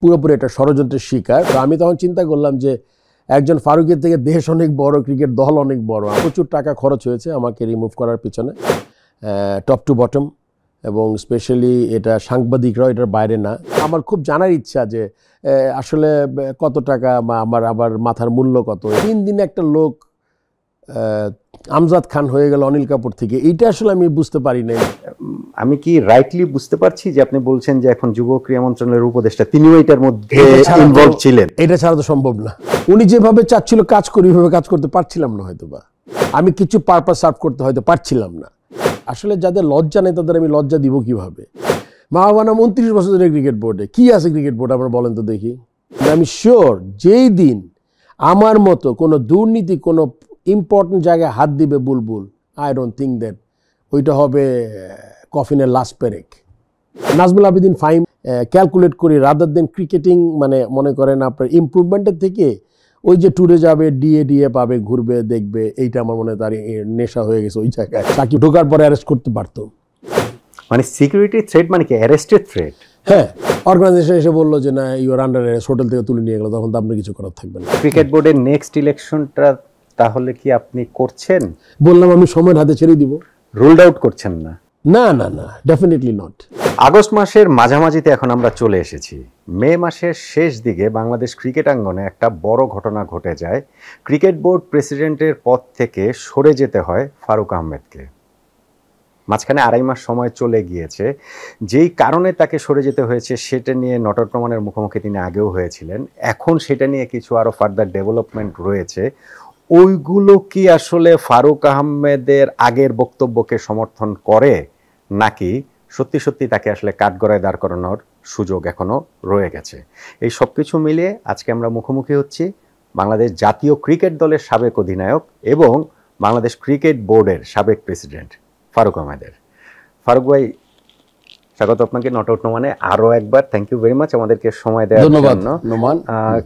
পুরোপুরি একটা ষড়যন্ত্রের শিকার। তো আমি তখন চিন্তা করলাম যে একজন ফারুকের থেকে দেশ অনেক বড়, ক্রিকেট দল অনেক বড়, প্রচুর টাকা খরচ হয়েছে আমাকে রিমুভ করার পিছনে, টপ টু বটম, এবং স্পেশালি এটা সাংবাদিকরাও এটার বাইরে না। আমার খুব জানার ইচ্ছা যে আসলে কত টাকা আমার আবার মাথার মূল্য কত। 3 দিনে একটা লোক আমজাদ খান হয়ে গেল অনিল কাপুর থেকে, এইটা আসলে আমি বুঝতে পারি নাই। আমি কি রাইটলি বুঝতে পারছি যে আপনি বলছেন যে এখন যুব ক্রীড়া মন্ত্রণালয়ের উপদেষ্টা তিনিও এটার মধ্যে ইনভলভ ছিলেন? এটা ছাড়া তো সম্ভব না। উনি যেভাবে চাচ্ছিল কাজ করি, ওইভাবে কাজ করতে পারছিলাম না হয়তো, বা আমি কিছু পারপাস সার্ভ করতে হয়তো পারছিলাম না। আসলে যাদের লজ্জা নেই তাদের আমি লজ্জা দিব কিভাবে? মাহবানা 29 বছর ধরে ক্রিকেট বোর্ডে, কি আছে ক্রিকেট বোর্ড আমার বলেন তো দেখি। আমি শিওর যেই দিন আমার মতো কোনো দুর্নীতি, কোনো ইম্পর্টেন্ট জায়গায় হাত দিবে বুলবুল, আই ডোন্ট থিঙ্ক দ্যাট ওইটা হবে কফিনের লাস্ট পেরেক। নাজমুল আবেদিন ফাহিম ক্যালকুলেট করি, রাদার দেন ক্রিকেটিং, মানে মনে করেন আপনার ইম্প্রুভমেন্টের থেকে ওই যে ট্যুরে যাবে, ডিএ পাবে, ঘুরবে, দেখবে, এইটা আমার মনে হয় তার নেশা হয়ে গেছে ওই জায়গায়। সাকিব ঢোকার পরে অ্যারেস্ট করতে পারতো। মানে সিকিউরিটি থ্রেট, মানে কি অ্যারেস্টেড থ্রেট? হ্যাঁ, অর্গানাইজেশন এসে বললো যে না, ইউর আন্ডার অ্যারেস্ট, হোটেল থেকে তুলে নিয়ে গেল, তখন তো আপনার কিছু করার থাকবে না। ক্রিকেট বোর্ডের নেক্সট ইলেকশনটা তাহলে কি আপনি করছেন? বললাম আমি সময়ের হাতে ছেড়ে দিব। রুলড আউট করছেন না? না না না, ডেফিনেটলি নট। আগস্ট মাসের মাঝামাঝিতে এখন আমরা চলে এসেছি। মে মাসের শেষ দিকে বাংলাদেশ ক্রিকেট আঙ্গনে একটা বড় ঘটনা ঘটে যায়। ক্রিকেট বোর্ড প্রেসিডেন্টের পদ থেকে সরে যেতে হয় ফারুক আহমেদকে। মাঝখানে 2.5 মাস সময় চলে গিয়েছে। যেই কারণে তাকে সরে যেতে হয়েছে সেটা নিয়ে নটর প্রমাণের মুখোমুখি তিনি আগেও হয়েছিলেন। এখন সেটা নিয়ে কিছু আরও ফার্দার ডেভেলপমেন্ট রয়েছে। ওইগুলো কি আসলে ফারুক আহমেদের আগের বক্তব্যকে সমর্থন করে, নাকি সত্যি সত্যি তাকে আসলে কাঠগড়ায় দাঁড় করানোর সুযোগ এখনও রয়ে গেছে? এই সব কিছু মিলিয়ে আজকে আমরা মুখোমুখি হচ্ছি বাংলাদেশ জাতীয় ক্রিকেট দলের সাবেক অধিনায়ক এবং বাংলাদেশ ক্রিকেট বোর্ডের সাবেক প্রেসিডেন্ট ফারুক আহমেদের। ফারুক ভাই, স্বাগত আপনাকে নট আউট নোমানে আরও একবার। থ্যাংক ইউ ভেরি মাচ আমাদেরকে সময় দেওয়ার জন্য। ধন্যবাদ নোমান।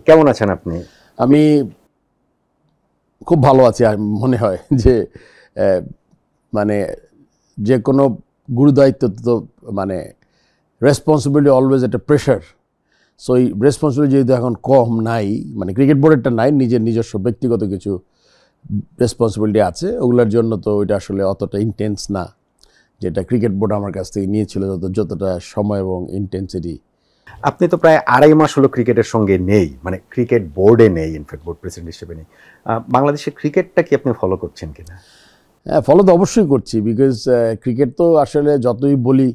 কেমন আছেন আপনি? আমি খুব ভালো আছি। আর মনে হয় যে মানে যে কোনো গুরুদায়িত্ব তো মানে রেসপন্সিবিলিটি অলওয়েজ একটা প্রেশার। সো এই রেসপন্সিবিলিটি যেহেতু এখন কম নাই, মানে ক্রিকেট বোর্ডেরটা নাই, নিজস্ব ব্যক্তিগত কিছু রেসপন্সিবিলিটি আছে, ওগুলোর জন্য তো ওইটা আসলে অতটা ইন্টেন্স না যেটা ক্রিকেট বোর্ড আমার কাছ থেকে নিয়েছিল, যতটা সময় এবং ইন্টেন্সিটি। আপনি তো প্রায় 2.5 মাস হলো ক্রিকেটের সঙ্গে নেই, মানে ক্রিকেট বোর্ডে নেই, ইনফ্যাক্ট বোর্ড প্রেসিডেন্ট হিসেবে নেই। বাংলাদেশের ক্রিকেটটা কি আপনি ফলো করছেন কিনা? হ্যাঁ, ফলো তো অবশ্যই করছি, বিকজ ক্রিকেট তো আসলে যতই বলি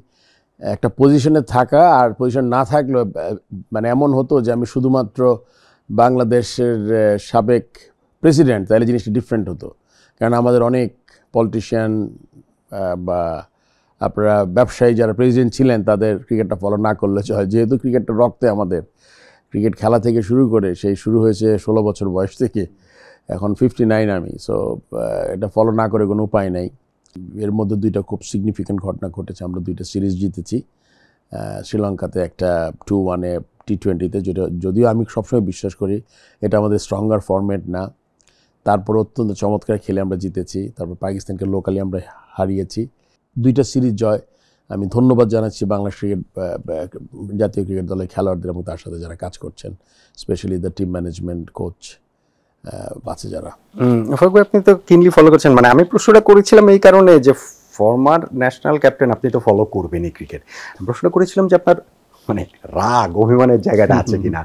একটা পজিশনে থাকা আর পজিশন না থাকলেও, মানে এমন হতো যে আমি শুধুমাত্র বাংলাদেশের সাবেক প্রেসিডেন্ট, তাহলে জিনিসটা ডিফারেন্ট হতো। কারণ আমাদের অনেক পলিটিশিয়ান বা আপনারা ব্যবসায়ী যারা প্রেসিডেন্ট ছিলেন তাদের ক্রিকেটটা ফলো না করলে হয়। যেহেতু ক্রিকেটটা রক্তে আমাদের, ক্রিকেট খেলা থেকে শুরু করে সেই শুরু হয়েছে 16 বছর বয়স থেকে, এখন 59 আমি। সো এটা ফলো না করে কোনো উপায় নাই। এর মধ্যে 2টা খুব সিগনিফিক্যান্ট ঘটনা ঘটেছে। আমরা 2টা সিরিজ জিতেছি, শ্রীলঙ্কাতে একটা 2-1-এ T20-তে, যেটা যদিও আমি সবসময় বিশ্বাস করি এটা আমাদের স্ট্রঙ্গার ফরম্যাট না, তারপর অত্যন্ত চমৎকার খেলে আমরা জিতেছি। তারপর পাকিস্তানকে লোকালি আমরা হারিয়েছি। 2টা সিরিজ জয়। আমি ধন্যবাদ জানাচ্ছি বাংলাদেশ ক্রিকেট জাতীয় ক্রিকেট দলের খেলোয়াড়দের এবং তার সাথে যারা কাজ করছেন, specially the team management, coach আছে যারা। আপনি তো কিনলি ফলো করছেন, মানে আমি প্রশ্নটা করেছিলাম এই কারণে যে ফরমার ন্যাশনাল ক্যাপ্টেন, আপনি তো ফলো করবেনই ক্রিকেট। প্রশ্ন করেছিলাম যে আপনার মানে রাগ অভিমানের জায়গাটা আছে কিনা।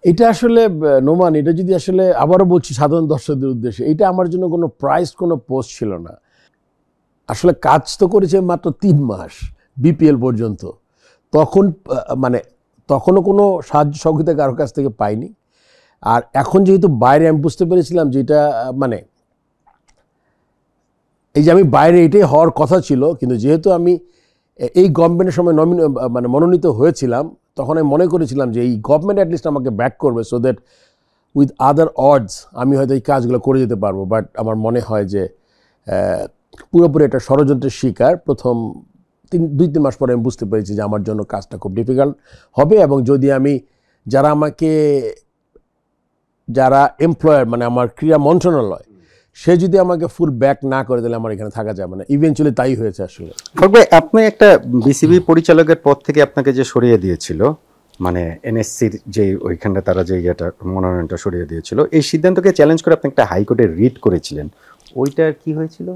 এটা আসলে নোমান, এটা যদি আসলে আবারও বলছি সাধারণ দর্শকদের উদ্দেশ্যে, এটা আমার জন্য কোনো প্রাইজ, কোনো পোস্ট ছিল না। আসলে কাজ তো করেছে মাত্র 3 মাস বিপিএল পর্যন্ত, তখন মানে তখনও কোনো সাহায্য সহযোগিতা কারোর কাছ থেকে পাইনি। আর এখন যেহেতু বাইরে, আমি বুঝতে পেরেছিলাম যে এটা মানে এই যে আমি বাইরে, এটাই হওয়ার কথা ছিল, কিন্তু যেহেতু আমি এই গভর্নমেন্টের সময় মনোনীত হয়েছিলাম, তখন আমি মনে করেছিলাম যে এই গভর্নমেন্ট অ্যাটলিস্ট আমাকে ব্যাক করবে, so that with other ods আমি হয়তো এই কাজগুলো করে যেতে পারবো। বাট আমার মনে হয় যে পুরোপুরি একটা ষড়যন্ত্রের শিকার। প্রথম 2-3 মাস পরে আমি বুঝতে পেরেছি যে আমার জন্য কাজটা খুব ডিফিকাল্ট হবে, এবং যদি আমি যারা এমপ্লয়ার, মানে আমার ক্রীড়া মন্ত্রণালয়, সে যদি আমাকে ফুল ব্যাক না করে দিলে আমার এখানে থাকা যাবে না। ইভেনচুয়ালি তাই হয়েছে আসলে। আপনি একটা বিসিবি পরিচালকের পদ থেকে আপনাকে যে সরিয়ে দিয়েছিল, মানে এনএসসির যে ওইখানটা তারা যে ইয়েটা মনোনয়নটা সরিয়ে দিয়েছিল, এই সিদ্ধান্তকে চ্যালেঞ্জ করে আপনি একটা হাইকোর্টে রিট করেছিলেন, ওইটার কি হয়েছিল?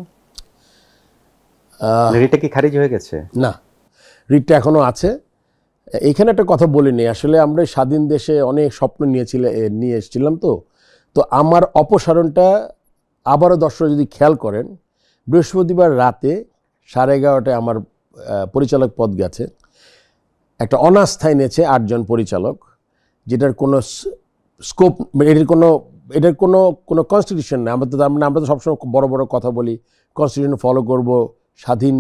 রিটটা কি খারিজ হয়ে গেছে? না, রিটটা এখনো আছে। এখানে একটা কথা বলিনি, আসলে আমরা স্বাধীন দেশে অনেক স্বপ্ন নিয়ে এসেছিলাম। তো আমার অপসারণটা আবারও দর্শক যদি খেয়াল করেন, বৃহস্পতিবার রাতে 11:30টায় আমার পরিচালক পদ গেছে। একটা অনাস্থা এনেছে 8 জন পরিচালক, যেটার কোনো স্কোপ, এটার কোনো কনস্টিটিউশন নেই। আমরা তো সবসময় বড় বড় কথা বলি, কনস্টিটিউশন ফলো করব, স্বাধীন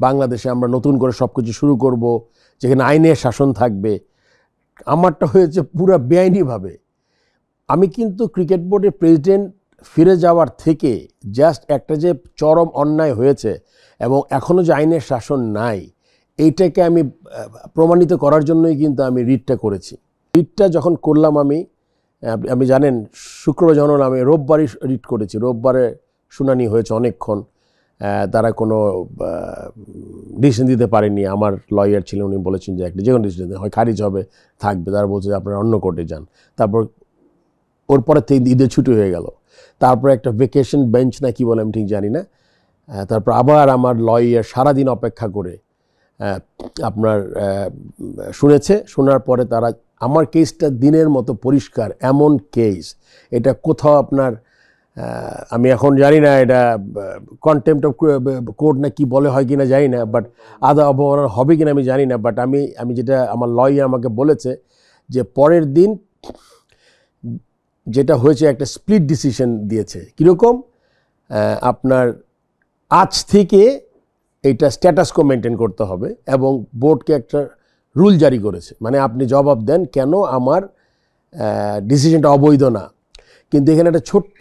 বাংলাদেশে আমরা নতুন করে সব কিছু শুরু করব, যেখানে আইনের শাসন থাকবে। আমারটা হয়েছে পুরো বেআইনিভাবে। আমি কিন্তু ক্রিকেট বোর্ডের প্রেসিডেন্ট ফিরে যাওয়ার থেকে জাস্ট একটা যে চরম অন্যায় হয়েছে এবং এখনও যে আইনের শাসন নাই, এইটাকে আমি প্রমাণিত করার জন্যই কিন্তু আমি রিটটা করেছি। রিটটা যখন করলাম আমি জানেন শুক্রবার যখন আমি রোববারই রিট করেছি, রোববারে শুনানি হয়েছে অনেকক্ষণ। তারা কোনো ডিসিশন দিতে পারেনি। আমার লয়ার ছিলেন, উনি বলেছেন যে একটা যে কোনো ডিসিশন হয় খারিজ হবে, থাকবে। তারা বলছে যে আপনারা অন্য কোর্টে যান। তারপর ওর পরে থেকে ঈদের ছুটি হয়ে গেল। তারপর একটা ভেকেশন বেঞ্চ না কি বলে আমি ঠিক জানি না। তারপর আবার আমার লয়ার সারাদিন অপেক্ষা করে আপনার শুনেছে। শোনার পরে তারা আমার কেসটা দিনের মতো পরিষ্কার, এমন কেস এটা কোথাও আপনার আমি এখন জানি না এটা কন্টেম্পট অফ কোর্ট না কি বলে হয় কিনা জানি না, বাট আদা অবমাননা হবে কিনা আমি জানি না। বাট আমি যেটা আমার লয়ার আমাকে বলেছে যে পরের দিন যেটা হয়েছে একটা স্প্লিট ডিসিশন দিয়েছে। কীরকম? আপনার আজ থেকে এইটা স্ট্যাটাস কো মেনটেন করতে হবে এবং বোর্ডকে একটা রুল জারি করেছে, মানে আপনি জবাব দেন কেন আমার ডিসিশনটা অবৈধ না। কিন্তু এখানে একটা ছোট্ট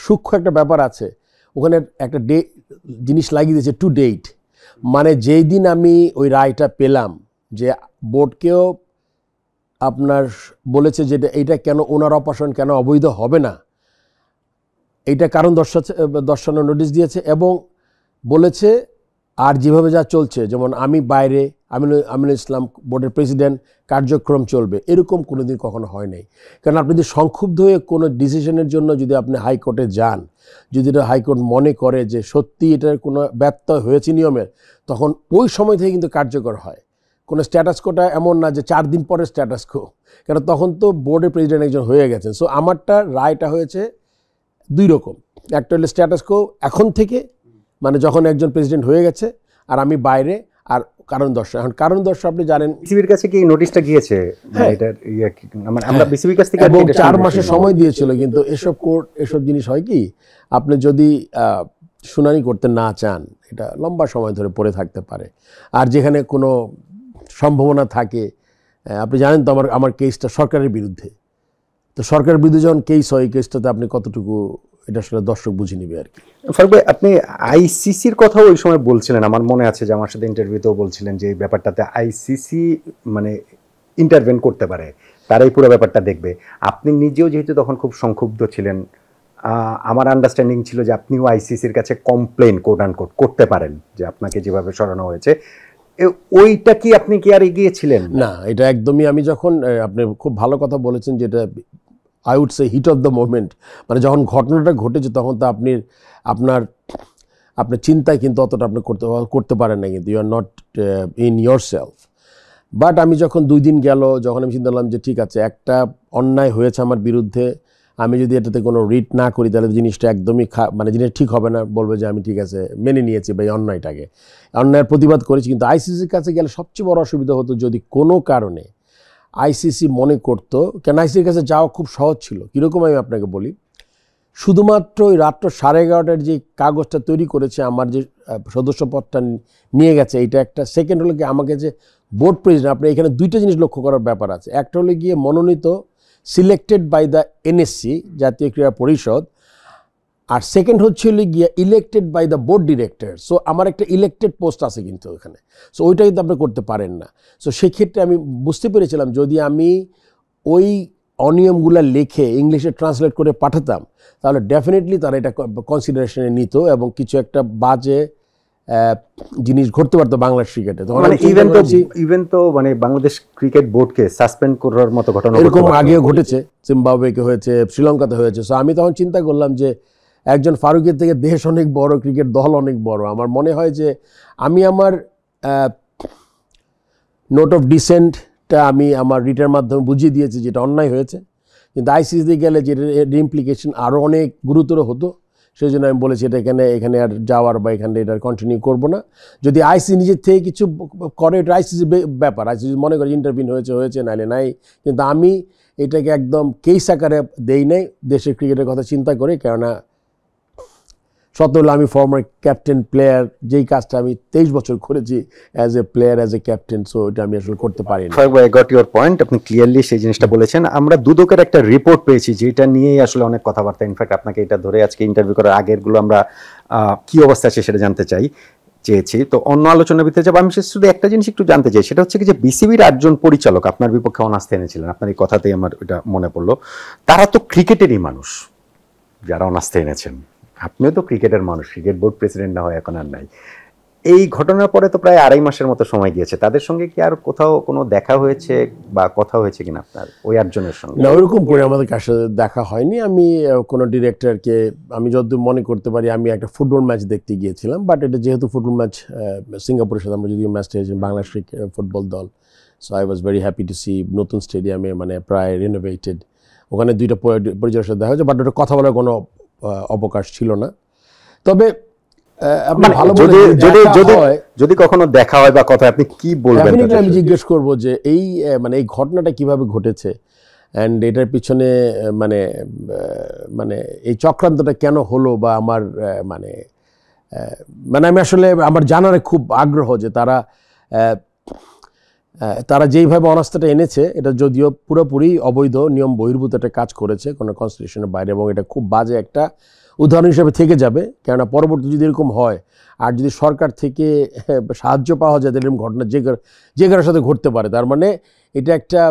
সূক্ষ্ম একটা ব্যাপার আছে, ওখানে একটা জিনিস লাগিয়ে দিয়েছে টু ডেট, মানে যেই দিন আমি ওই রায়টা পেলাম যে বোর্ডকেও আপনার বলেছে যে এইটা কেন ওনার অপসারণ কেন অবৈধ হবে না, এইটা কারণ দর্শানোর নোটিশ দিয়েছে এবং বলেছে আর যেভাবে যা চলছে, যেমন আমি বাইরে আমিনুল ইসলাম বোর্ডের প্রেসিডেন্ট, কার্যক্রম চলবে, এরকম কোনো দিন কখনো হয় নাই। কারণ আপনি যদি সংক্ষুব্ধ হয়ে কোনো ডিসিশনের জন্য যদি আপনি হাইকোর্টে যান, যদি এটা হাইকোর্ট মনে করে যে সত্যি এটার কোনো ব্যত্যয় হয়েছে নিয়মের, তখন ওই সময় থেকে কিন্তু কার্যকর হয়। কোনো স্ট্যাটাস কোটা এমন না যে 4 দিন পরে স্ট্যাটাস কো, কারণ তখন তো বোর্ডের প্রেসিডেন্ট একজন হয়ে গেছেন। সো আমারটা রায়টা হয়েছে 2 রকম। একটা হলো স্ট্যাটাস কো এখন থেকে, মানে যখন একজন প্রেসিডেন্ট হয়ে গেছে, আর আমি বাইরে, আর কারণ দর্শক। এখন কারণ দর্শক আপনি জানেন বিসিবির কাছে কি নোটিশটা গিয়েছে? এটার মানে আমরা বিসিবির কাছ থেকে 4 মাসের সময় দিয়েছিল। কিন্তু এসব জিনিস হয় কি, আপনি যদি শুনানি করতে না চান, এটা লম্বা সময় ধরে পড়ে থাকতে পারে। আর যেখানে কোনো সম্ভাবনা থাকে, আপনি জানেন তো আমার কেসটা সরকারের বিরুদ্ধে, তো সরকারের বিরুদ্ধে যখন কেস হয়, কেসটাতে আপনি কতটুকু এটা আসলে দর্শক বুঝে নেবে আর কি। ফারুক ভাই, আপনি আইসিসির কথাও ওই সময় বলছিলেন, আমার মনে আছে যে আমার সাথে ইন্টারভিউতেও বলছিলেন যে এই ব্যাপারটাতে আইসিসি মানে ইন্টারভেন করতে পারে, তারাই পুরো ব্যাপারটা দেখবে। আপনি নিজেও যেহেতু তখন খুব সংক্ষুব্ধ ছিলেন, আমার আন্ডারস্ট্যান্ডিং ছিল যে আপনিও আইসিসির কাছে কমপ্লেন কোট আনকোট করতে পারেন যে আপনাকে যেভাবে সরানো হয়েছে। ওইটা কি আপনি কি আর এগিয়েছিলেন? না, এটা একদমই, আমি যখন আপনি খুব ভালো কথা বলেছেন, যেটা I would say heat of the moment, মানে যখন ঘটনাটা ঘটেছে তখন তো আপনার চিন্তায় কিন্তু অতটা আপনি করতে পারেন না, কিন্তু you are not in yourself. But আমি যখন 2 দিন গেল, যখন আমি চিন্তা করলাম যে ঠিক আছে, একটা অন্যায় হয়েছে আমার বিরুদ্ধে, আমি যদি এটাতে কোনো রিট না করি তাহলে জিনিসটা একদমই মানে জিনিস ঠিক হবে না, বলবে যে আমি ঠিক আছে মেনে নিয়েছি বা এই অন্যায়ের প্রতিবাদ করেছি। কিন্তু আইসিসির কাছে গেলে সবচেয়ে বড় অসুবিধা হতো যদি কোনো কারণে আইসিসি মনে করতো, কেন আইসিসির কাছে যাওয়া খুব সহজ ছিল। কীরকম আমি আপনাকে বলি, শুধুমাত্র ওই রাত্র 11:30টার যে কাগজটা তৈরি করেছে, আমার যে সদস্যপদটা নিয়ে গেছে, এইটা একটা। সেকেন্ড হলো কি, আমাকে যে বোর্ড প্রেসিডেন্ট, আপনি এখানে 2টা জিনিস লক্ষ্য করার ব্যাপার আছে। একটা হলো গিয়ে মনোনীত, সিলেক্টেড বাই দ্য এনএসসি, জাতীয় ক্রীড়া পরিষদ, আর সেকেন্ড হচ্ছে গিয়ে elected by the board director. So আমার একটা ইলেক্টেড পোস্ট আছে কিন্তু ওখানে, সো ওইটা কিন্তু আপনি করতে পারেন না। সো সেক্ষেত্রে আমি বুঝতে পেরেছিলাম যদি আমি ওই অনিয়মগুলো লিখে ইংলিশে ট্রান্সলেট করে পাঠাতাম, তাহলে ডেফিনেটলি তারা এটা কনসিডারেশনে নিত এবং কিছু একটা বাজে জিনিস ঘটতে পারতো বাংলাদেশ ক্রিকেটে। তখন মানে ইভেন তো মানে বাংলাদেশ ক্রিকেট বোর্ডকে সাসপেন্ড করার মতো ঘটনা এরকম আগেও ঘটেছে, জিম্বাবুয়েকে হয়েছে, শ্রীলঙ্কাতে হয়েছে। সো আমি তখন চিন্তা করলাম যে একজন ফারুকের থেকে দেশ অনেক বড়, ক্রিকেট দল অনেক বড়। আমার মনে হয় যে আমি আমার নোট অফ ডিসেন্টটা আমি আমার রিটের মাধ্যমে বুঝিয়ে দিয়েছি যেটা অন্যায় হয়েছে, কিন্তু আইসিসিতে গেলে যেটা ইমপ্লিকেশন আরও অনেক গুরুতর হতো। সেই জন্য আমি বলেছি এটা এখানে আর যাওয়ার বা এখানে এটা কন্টিনিউ করবো না। যদি আইসিসি নিজের থেকে কিছু করে, এটা আইসিসির ব্যাপার, আইসিসি মনে করে ইন্টারভিউ হয়েছে নাইলে নাই, কিন্তু আমি এটাকে একদম কেস আকারে দেই নাই দেশের ক্রিকেটের কথা চিন্তা করে। কেননা সত্য হলো আমি ফর্মার ক্যাপ্টেন প্লেয়ার, যেই কাজটা আমি 23 বছর করেছি as a player, as a captain, so এটা আমি আসলে করতে পারি না। আই গট ইউর পয়েন্ট, আপনি ক্লিয়ারলি সেই জিনিসটা বলেছেন। আমরা দুদকের একটা রিপোর্ট পেয়েছি যেটা নিয়েই আসলে অনেক কথাবার্তা, ইনফ্যাক্ট আপনাকে এটা ধরে আজকে ইন্টারভিউ করার আগেরগুলো আমরা কি অবস্থা আছে সেটা জানতে চেয়েছি। তো অন্য আলোচনার ভিতরে যাবো। আমি শুধু একটা জিনিস একটু জানতে চাই, সেটা হচ্ছে কি যে বিসিবির 8 জন পরিচালক আপনার বিপক্ষে অনাস্থা এনেছিলেন, আপনার এই কথাতেই আমার এটা মনে পড়লো। তারা তো ক্রিকেটেরই মানুষ যারা অনাস্থা এনেছেন, আপনিও তো ক্রিকেটের মানুষ, ক্রিকেট বোর্ড প্রেসিডেন্ট না হয় এখন আর নাই। এই ঘটনার পরে তো প্রায় 2.5 মাসের মতো সময় গিয়েছে, তাদের সঙ্গে কি আর কোথাও কোনো দেখা হয়েছে বা কথা হয়েছে কিনা আপনার ওই 8 জনের সঙ্গে? না, ওইরকম করে আমাদের কার সাথে দেখা হয়নি। আমি কোনো ডিরেক্টরকে, আমি যতদূর মনে করতে পারি, আমি একটা ফুটবল ম্যাচ দেখতে গিয়েছিলাম, বাট এটা যেহেতু ফুটবল ম্যাচ সিঙ্গাপুরের সাথে আমরা যদিও ম্যাচটা হয়েছি বাংলাদেশ ফুটবল দল, so I was very happy to see নতুন স্টেডিয়ামে, মানে প্রায় রিনোভেটেড, ওখানে 2টা পরিচালকের সাথে দেখা হয়েছে, বাট ওটা কথা বলার কোনো অবকাশ ছিল না। তবে যদি কখনো দেখা হয় বা কথা, আপনি কি বলবেন? আমি জিজ্ঞেস করবো যে এই মানে এই ঘটনাটা কিভাবে ঘটেছে, অ্যান্ড এটার পিছনে মানে এই চক্রান্তটা কেন হলো, বা আমার মানে আমি আসলে আমার জানার খুব আগ্রহ যে তারা যেইভাবে অনাস্থাটা এনেছে, এটা যদিও পুরোপুরি অবৈধ, নিয়ম বহির্ভূত একটা কাজ করেছে, কোনো কনস্টিটিউশনের বাইরে, এবং এটা খুব বাজে একটা উদাহরণ হিসেবে থেকে যাবে। কেননা পরবর্তী যদি এরকম হয়, আর যদি সরকার থেকে সাহায্য পাওয়া যায়, তাহলে এরকম ঘটনা যে কারোর সাথে ঘটতে পারে। তার মানে এটা একটা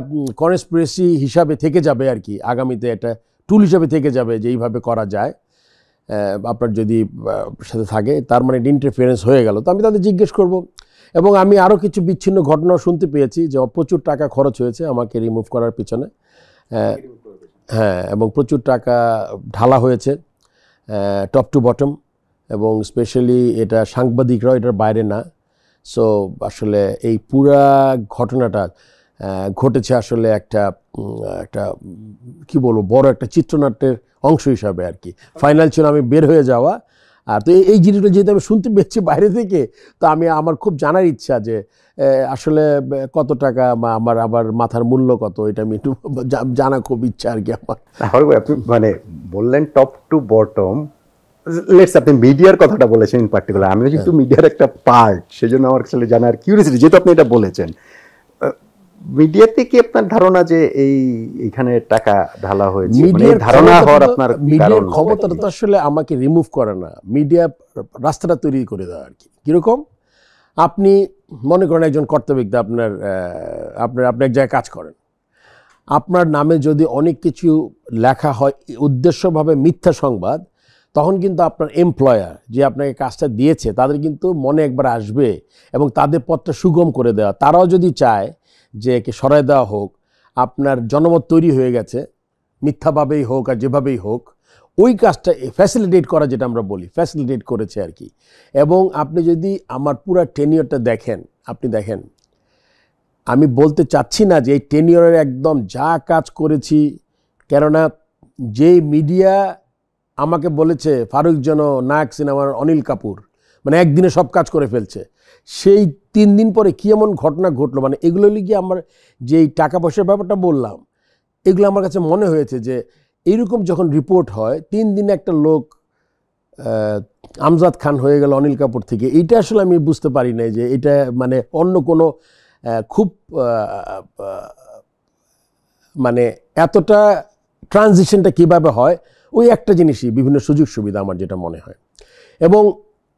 কনস্পিরেসি হিসাবে থেকে যাবে আর কি, আগামীতে একটা টুল হিসাবে থেকে যাবে যে এইভাবে করা যায় আপনার যদি সাথে থাকে, তার মানে ইন্টারফিয়ারেন্স হয়ে গেল। তো আমি তাদের জিজ্ঞেস করব। এবং আমি আরও কিছু বিচ্ছিন্ন ঘটনাও শুনতে পেয়েছি যে প্রচুর টাকা খরচ হয়েছে আমাকে রিমুভ করার পিছনে, হ্যাঁ, এবং প্রচুর টাকা ঢালা হয়েছে টপ টু বটম, এবং স্পেশালি এটা সাংবাদিকরাও এটার বাইরে না। সো আসলে এই পুরা ঘটনাটা ঘটেছে আসলে একটা কি বলবো, বড় একটা চিত্রনাট্যের অংশ হিসাবে আর কি। ফাইনাল ছিল আমি বের হয়ে যাওয়া, আর তো এই জিনিসটা যেহেতু আমি শুনতে পেয়েছি বাইরে থেকে, তো আমার খুব জানার ইচ্ছা যে আসলে কত টাকা বা আবার মাথার মূল্য কত, এটা আমি একটু জানা খুব ইচ্ছা আর কি আমার। আপনি মানে বললেন টপ টু বটম, লেটস, আপনি মিডিয়ার কথাটা বলেছেন ইন পার্টিকুলার, আমি যেহেতু মিডিয়ার একটা পার্ট, সেজন্য আমার আসলে জানার কিউরিয়াসিটি, যেহেতু আপনি এটা বলেছেন। মিডিয়াতে কি আপনার ধারণা যে এইখানে টাকা ঢালা হয়েছে, মানে ধারণা হওয়ার আপনার মিডিয়ার ক্ষমতাটা তো আসলে আমাকে রিমুভ করে না, মিডিয়া রাস্তাটা তৈরি করে দেওয়া আর কি। কিরকম, আপনি মনে করেন একজন কর্তব্যবিদ, আপনি এক জায়গায় কাজ করেন, আপনার নামে যদি অনেক কিছু লেখা হয় উদ্দেশ্যভাবে মিথ্যা সংবাদ, তখন কিন্তু আপনার এমপ্লয়ার যে আপনাকে কাজটা দিয়েছে, তাদের কিন্তু মনে একবার আসবে এবং তাদের পথটা সুগম করে দেওয়া। তারাও যদি চায় যে একে সরাই দেওয়া হোক, আপনার জনমত তৈরি হয়ে গেছে, মিথ্যাভাবেই হোক আর যেভাবেই হোক, ওই কাজটা ফ্যাসিলিটেট করা, যেটা আমরা বলি, ফ্যাসিলিটেট করেছে আর কি। এবং আপনি যদি আমার পুরো টেনিয়রটা দেখেন, আপনি দেখেন, আমি বলতে চাচ্ছি না যে এই টেনিয়রের একদম যা কাজ করেছি, কেননা যেই মিডিয়া আমাকে বলেছে ফারুক যেন নায়ক সিনেমার অনিল কাপুর, মানে একদিনে সব কাজ করে ফেলছে, সেই 3 দিন পরে কী এমন ঘটনা ঘটলো, মানে এগুলো লিখে আমার যেই টাকা পয়সার ব্যাপারটা বললাম, এগুলো আমার কাছে মনে হয়েছে যে এইরকম যখন রিপোর্ট হয়, 3 দিনে একটা লোক আমজাদ খান হয়ে গেল অনিল কাপুর থেকে, এইটা আসলে আমি বুঝতে পারি নাই যে এটা মানে অন্য কোনো খুব মানে এতটা ট্রানজিশনটা কিভাবে হয়, ওই একটা জিনিসই, বিভিন্ন সুযোগ সুবিধা আমার যেটা মনে হয়। এবং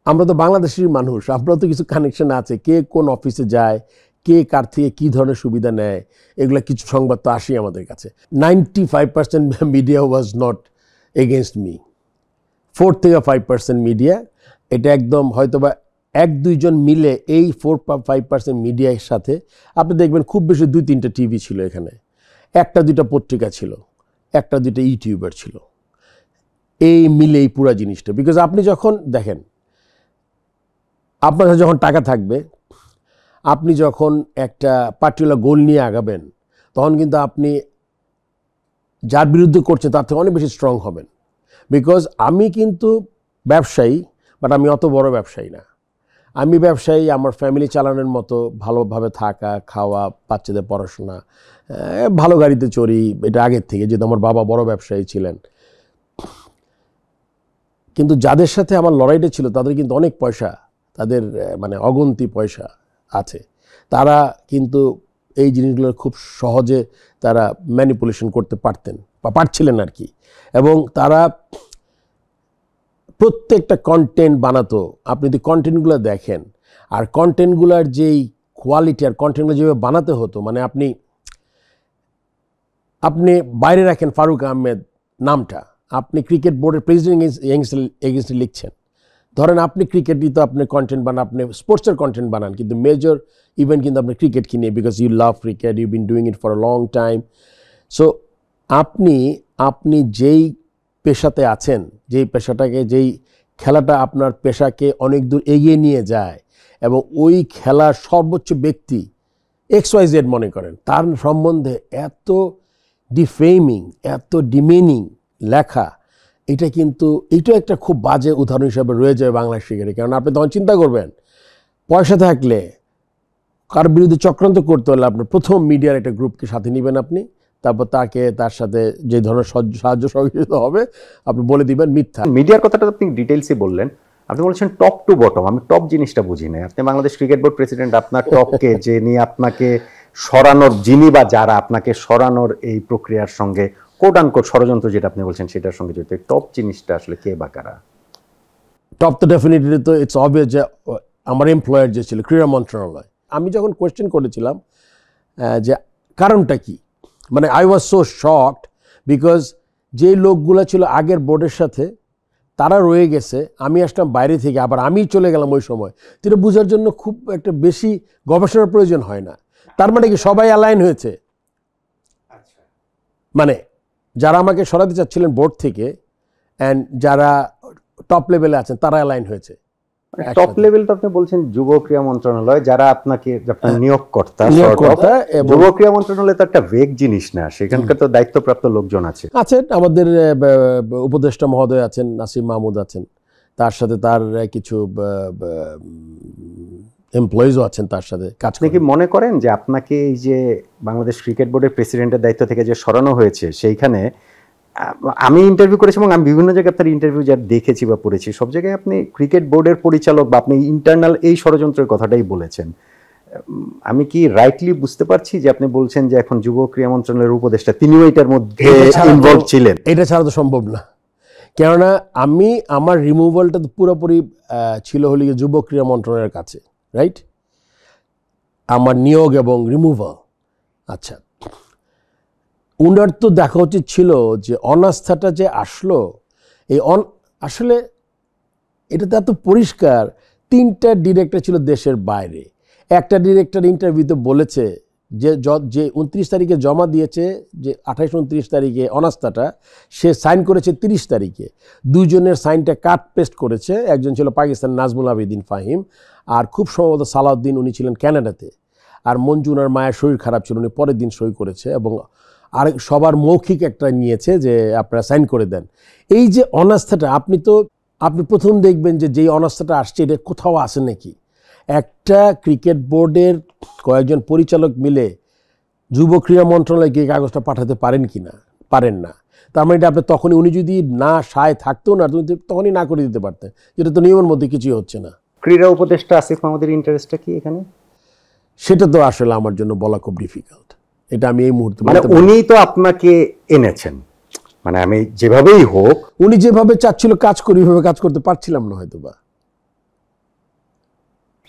আমরা তো বাংলাদেশের মানুষ, আমরা তো কিছু কানেকশন আছে, কে কোন অফিসে যায়, কে কার থেকে কী ধরনের সুবিধা নেয়, এগুলো কিছু সংবাদ তো আসেই আমাদের কাছে। 95% media was not against me, 4 থেকে 5% মিডিয়া, এটা একদম হয়তোবা 1-2 জন মিলে এই 4-5% মিডিয়ার সাথে আপনি দেখবেন খুব বেশি 2-3টা টিভি ছিল এখানে, 1-2টা পত্রিকা ছিল, 1-2টা ইউটিউবার ছিল, এই মিলে এই পুরা জিনিসটা। বিকজ আপনি যখন দেখেন আপনার কাছে যখন টাকা থাকবে, আপনি যখন একটা পার্টিকুলার গোল নিয়ে আগাবেন, তখন কিন্তু আপনি যার বিরুদ্ধে করছেন তার থেকে অনেক বেশি স্ট্রং হবেন। বিকজ আমি কিন্তু ব্যবসায়ী, বাট আমি অত বড় ব্যবসায়ী না। আমি ব্যবসায়ী আমার ফ্যামিলি চালানোর মতো, ভালোভাবে থাকা খাওয়া, বাচ্চাদের পড়াশোনা, ভালো গাড়িতে চড়ি, এটা আগের থেকে, যেহেতু আমার বাবা বড় ব্যবসায়ী ছিলেন। কিন্তু যাদের সাথে আমার লড়াইটা ছিল তাদের কিন্তু অনেক পয়সা, তাদের মানে অগন্তি পয়সা আছে। তারা কিন্তু এই জিনিসগুলো খুব সহজে তারা ম্যানিপুলেশন করতে পারতেন বা পারছিলেন আর কি। এবং তারা প্রত্যেকটা কন্টেন্ট বানাতো। আপনি যদি কন্টেন্টগুলো দেখেন, আর কন্টেন্টগুলোর যেই কোয়ালিটি আর কন্টেন্টগুলো যেভাবে বানাতে হতো, মানে আপনি বাইরে রাখেন ফারুক আহমেদ নামটা, আপনি ক্রিকেট বোর্ডের প্রেসিডেন্ট এগেনস্টে লিখছেন। ধরেন আপনি ক্রিকেটই তো আপনি কন্টেন্ট বানান, আপনি স্পোর্টসের কন্টেন্ট বানান, কিন্তু মেজর ইভেন্ট কিন্তু আপনি ক্রিকেটকে নিয়ে, because you love cricket, you been doing it for a long time. So আপনি যেই পেশাতে আছেন, যেই পেশাটাকে, যেই খেলাটা আপনার পেশাকে অনেক দূর এগিয়ে নিয়ে যায়, এবং ওই খেলার সর্বোচ্চ ব্যক্তি XYZ মনে করেন, তার সম্বন্ধে এত ডিফেমিং, এত ডিমেনিং লেখা, এটা কিন্তু এইটা একটা খুব বাজে উদাহরণ হিসাবে রয়ে যায় বাংলাদেশ ক্রিকেটে। কারণ আপনি তখন চিন্তা করবেন, পয়সা থাকলে কার বিরুদ্ধে চক্রান্ত করতে হলে আপনার প্রথম মিডিয়ার একটা গ্রুপকে সাথে নেবেন আপনি, তারপর তার সাথে যে ধরনের সাহায্য সহযোগিতা হবে আপনি বলে দিবেন মিথ্যা। মিডিয়ার কথাটা আপনি ডিটেইলসই বললেন, আপনি বলছেন টপ টু বটম। আমি টপ জিনিসটা বুঝি না। আপনি বাংলাদেশ ক্রিকেট বোর্ড প্রেসিডেন্ট, আপনার টপকে যে নিয়ে আপনাকে সরানোর, যিনি বা যারা আপনাকে সরানোর এই প্রক্রিয়ার সঙ্গে কোট আনকোট ষড়যন্ত্র যেটা আপনি বলছেন সেটার সঙ্গে জড়িত, টপ জিনিসটা আসলে কে বা কারা? টপ তো ডেফিনেটলি তো ইটস অবভিয়াস যে আমার এমপ্লয়ার যে ছিল ক্রীড়া মন্ত্রণালয়। আমি যখন কোয়েশ্চেন করেছিলাম যে কারণটা কি, মানে I was so shocked, because যে লোকগুলো ছিল আগের বোর্ডের সাথে তারা রয়ে গেছে, আমি আসলাম বাইরে থেকে, আবার আমি চলে গেলাম ওই সময়। তো এটা বোঝার জন্য খুব একটা বেশি গবেষণার প্রয়োজন হয় না। তার মানে কি সবাই অ্যালাইন হয়েছে, মানে যারা আমাকে সরাতে চাচ্ছিলেন বোর্ড থেকে অ্যান্ড যারা টপ লেভেলে আছেন তারা অ্যালাইন হয়েছে। টপ লেভেল তো আপনি বলছেন যুব ক্রীড়া মন্ত্রণালয়, যারা আপনাকে নিয়োগকর্তা, যুব ক্রীড়া মন্ত্রণালয় তো একটা ভেগ জিনিস না, সেখানকার তো দায়িত্বপ্রাপ্ত লোকজন আছেন। আমাদের উপদেষ্টা মহোদয় আছেন, নাসিম মাহমুদ আছেন, তার সাথে তার কিছু এমপ্লয়িজও আছেন তার সাথে কাজ। আপনি কি মনে করেন যে আপনাকে এই যে বাংলাদেশ ক্রিকেট বোর্ডের প্রেসিডেন্টের দায়িত্ব থেকে যে সরানো হয়েছে, সেইখানে আমি ইন্টারভিউ করেছি এবং আমি বিভিন্ন জায়গায় আপনার ইন্টারভিউ যা দেখেছি বা পড়েছি, সব জায়গায় আপনি ক্রিকেট বোর্ডের পরিচালক বা আপনি ইন্টারনাল এই ষড়যন্ত্রের কথাটাই বলেছেন। আমি কি রাইটলি বুঝতে পারছি যে আপনি বলছেন যে এখন যুব ক্রীড়া মন্ত্রণালয়ের উপদেষ্টা তিনিও এটার মধ্যে ইনভলভ ছিলেন? এটা ছাড়া তো সম্ভব না, কেননা আমার রিমুভালটা তো পুরোপুরি ছিল হলে যুব ক্রীড়া মন্ত্রণালয়ের কাছে, রাইট? আমার নিয়োগ এবং রিমুভাল। আচ্ছা, উনার তো দেখা উচিত ছিল যে অনাস্থাটা যে আসলো, আসলে এটা তো এত পরিষ্কার। 3টা ডিরেক্টর ছিল দেশের বাইরে। একটা ডিরেক্টর ইন্টারভিউতে বলেছে যে 29 তারিখে জমা দিয়েছে, যে 28-29 তারিখে অনাস্থাটা, সে সাইন করেছে 30 তারিখে। 2জনের সাইনটা কাট পেস্ট করেছে। একজন ছিল পাকিস্তান নাজমুল আবেদিন ফাহিম, আর খুব সম্ভবত সালাউদ্দিন, উনি ছিলেন ক্যানাডাতে। আর মঞ্জু, ওনার মায়ের শরীর খারাপ ছিল, উনি পরের দিন সই করেছে, এবং আর সবার মৌখিক একটা নিয়েছে যে আপনারা সাইন করে দেন। এই যে অনাস্থাটা, আপনি প্রথম দেখবেন যে যেই অনাস্থাটা আসছে এটা কোথাও আসে নাকি। একটা ক্রিকেট বোর্ডের কয়েকজন পরিচালক মিলে যুব ক্রীড়া মন্ত্রণালয়কে এই কাগজটা পাঠাতে পারেন কি না? পারেন না। তার মানে এটা আপনি তখনই, উনি যদি না সায় থাকতো না, তখনই না করে দিতে পারতেন, যেটা তো নিয়মের মধ্যে কিছুই হচ্ছে না। ক্রীড়া উপদেষ্টা আসিফ মাহমুদের ইন্টারেস্টটা কি এখানে? সেটা তো আসলে আমার জন্য বলা খুব ডিফিকাল্ট। এটা আমি এই মুহূর্তে, মানে উনি তো আপনাকে এনেছেন, মানে আমি যেভাবেই হোক, উনি যেভাবে চাচ্ছিল কাজ করি, ওইভাবে কাজ করতে পারছিলাম না হয়তো বা।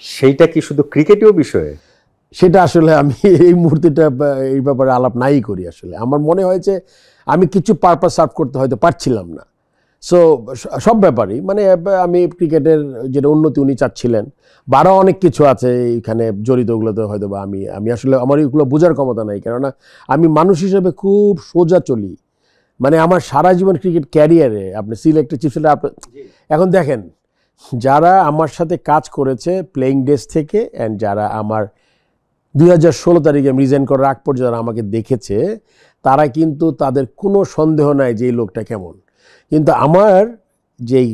সেইটা কি শুধু ক্রিকেটীয় বিষয়ে? সেটা আসলে আমি এই মুহূর্তেটা এই ব্যাপারে আলাপ নাই করি। আসলে আমার মনে হয়েছে আমি কিছু পারপাস সার্ভ করতে হয়তো পারছিলাম না, সো সব ব্যাপারই মানে আমি ক্রিকেটের যেটা উন্নতি উনি চাচ্ছিলেন বা আরও অনেক কিছু আছে এইখানে জড়িত, ওগুলোতে হয়তো বা আমি আসলে আমার এগুলো বোঝার ক্ষমতা নাই, কেননা আমি মানুষ হিসেবে খুব সোজা চলি। মানে আমার সারা জীবন ক্রিকেট ক্যারিয়ারে আপনি সিলেক্টেড চিফ সেলেক্টর এখন দেখেন, যারা আমার সাথে কাজ করেছে প্লেয়িং ডেজ থেকে অ্যান্ড যারা আমার 2016 তারিখে আমি রিজাইন করার আগ পর্যন্ত যারা আমাকে দেখেছে, তারা কিন্তু তাদের কোনো সন্দেহ নাই যে এই লোকটা কেমন। কিন্তু আমার যেই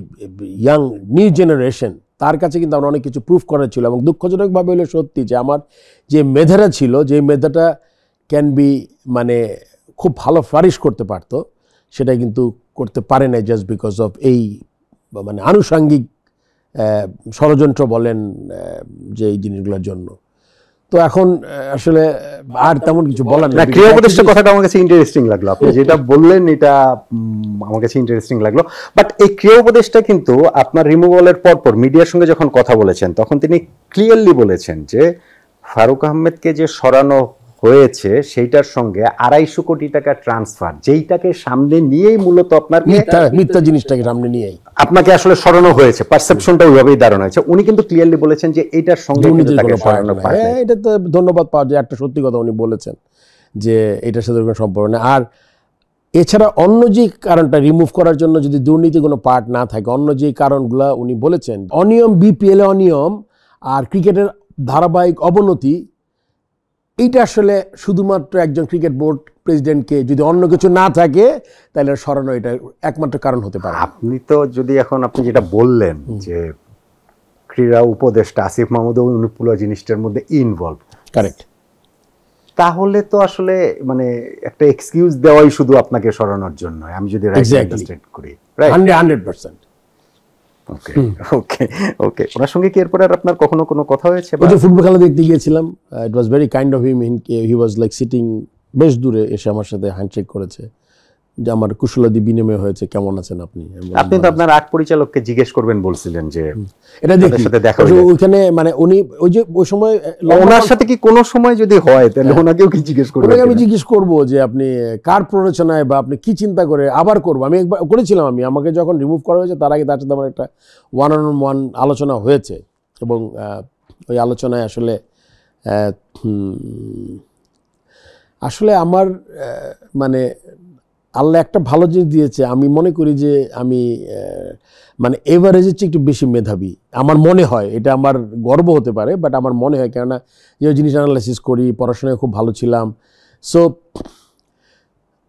ইয়াং নিউ জেনারেশন, তার কাছে কিন্তু আমার অনেক কিছু প্রুফ করার ছিল, এবং দুঃখজনকভাবে হলো সত্যি যে আমার যে মেধাটা ছিল, যে মেধাটা ক্যান বি মানে খুব ভালো ফ্লারিশ করতে পারতো, সেটা কিন্তু করতে পারে না জাস্ট বিকজ অফ এই মানে আনুষাঙ্গিক ষড়যন্ত্র বলেন যে এই জিনিসগুলোর জন্য। তো এখন আসলে আর তেমন কিছু বলার না। ক্রিয়া উপদেষ্টার কথাটা আমার কাছে ইন্টারেস্টিং লাগলো, আপনি যেটা বললেন এটা আমার কাছে ইন্টারেস্টিং লাগলো। বাট এই ক্রিয়া উপদেষ্টা কিন্তু আপনার রিমুভালের পরপর মিডিয়ার সঙ্গে যখন কথা বলেছেন, তখন তিনি ক্লিয়ারলি বলেছেন যে ফারুক আহমেদকে যে সরানো হয়েছে সেইটার সঙ্গে 250 কোটি টাকা ট্রান্সফার, যেইটাকে সামনে নিয়েই মূলত আপনার মিথ্যা জিনিসটাকে সামনে নিয়েই আপনাকে আসলে সরানো হয়েছে, পারসেপশনটা ওইভাবেই দাঁড়ানো হয়েছে। উনি কিন্তু ক্লিয়ারলি বলেছেন যে এটার সঙ্গে তাকে সরানো পারে। এটা তো ধন্যবাদ পাওয়া যায়, একটা সত্যি কথা উনি বলেছেন যে এটার সাথে কোনো সম্পর্ক নেই। আর এছাড়া অন্য যে কারণটা রিমুভ করার জন্য যদি দুর্নীতি কোনো পার্ট না থাকে, অন্য যে কারণগুলো উনি বলেছেন, অনিয়ম, বিপিএল অনিয়ম আর ক্রিকেটের ধারাবাহিক অবনতি, এইটা আসলে শুধুমাত্র একজন ক্রিকেট বোর্ড প্রেসিডেন্টকে যদি অন্য কিছু না থাকে তাহলে সরানো এটা একমাত্র কারণ হতে পারে। আপনি তো যদি এখন আপনি যেটা বললেন যে ক্রীড়া উপদেষ্টা আসিফ মাহমুদ উনি পুরো জিনিসটার মধ্যে ইনভলভ, কারেক্ট, তাহলে তো আসলে মানে একটা এক্সকিউজ দেওয়াই শুধু আপনাকে সরানোর জন্য, আমি যদি রাইট আন্ডারস্ট্যান্ড করি। রাইট, 100%। ওকে ওকে ওকে। ওনার সঙ্গে কি এরপরে আর আপনার কখনো কোনো কথা হয়েছে? ওই যে ফুটবল খেলা দেখতে গিয়েছিলাম, it was very kind of him, he was like sitting বেশ দূরে এসে আমার সাথে হ্যান্ডশেক করেছে, যে আমার কুশলাদি বিনিময় হয়েছে, কেমন আছেন আপনি। আপনি তো আপনার আর্ট পরিচালককে জিজ্ঞেস করবেন বলছিলেন যে এটা দেখি ওইখানে মানে উনি ওই যে ওই সময় ওনার সাথে কি কোনো সময় যদি হয় তাহলে ওনাকেও কি জিজ্ঞেস করবেন? আমি জিজ্ঞেস করবো যে আপনি কার প্ররোচনায় বা আপনি কি চিন্তা করে আবার করবো। আমি একবার করেছিলাম, আমাকে যখন রিমুভ করা হয়েছে তার আগে তার সাথে আমার একটা 1-on-1 আলোচনা হয়েছে, এবং ওই আলোচনায় আসলে আমার মানে আল্লাহ একটা ভালো জিনিস দিয়েছে। আমি মনে করি যে আমি মানে এভারেজের চেয়ে একটু বেশি মেধাবী আমার মনে হয়, এটা আমার গর্ব হতে পারে, বাট আমার মনে হয়, কেননা যে জিনিস অ্যানালাইসিস করি, পড়াশোনায় খুব ভালো ছিলাম। সো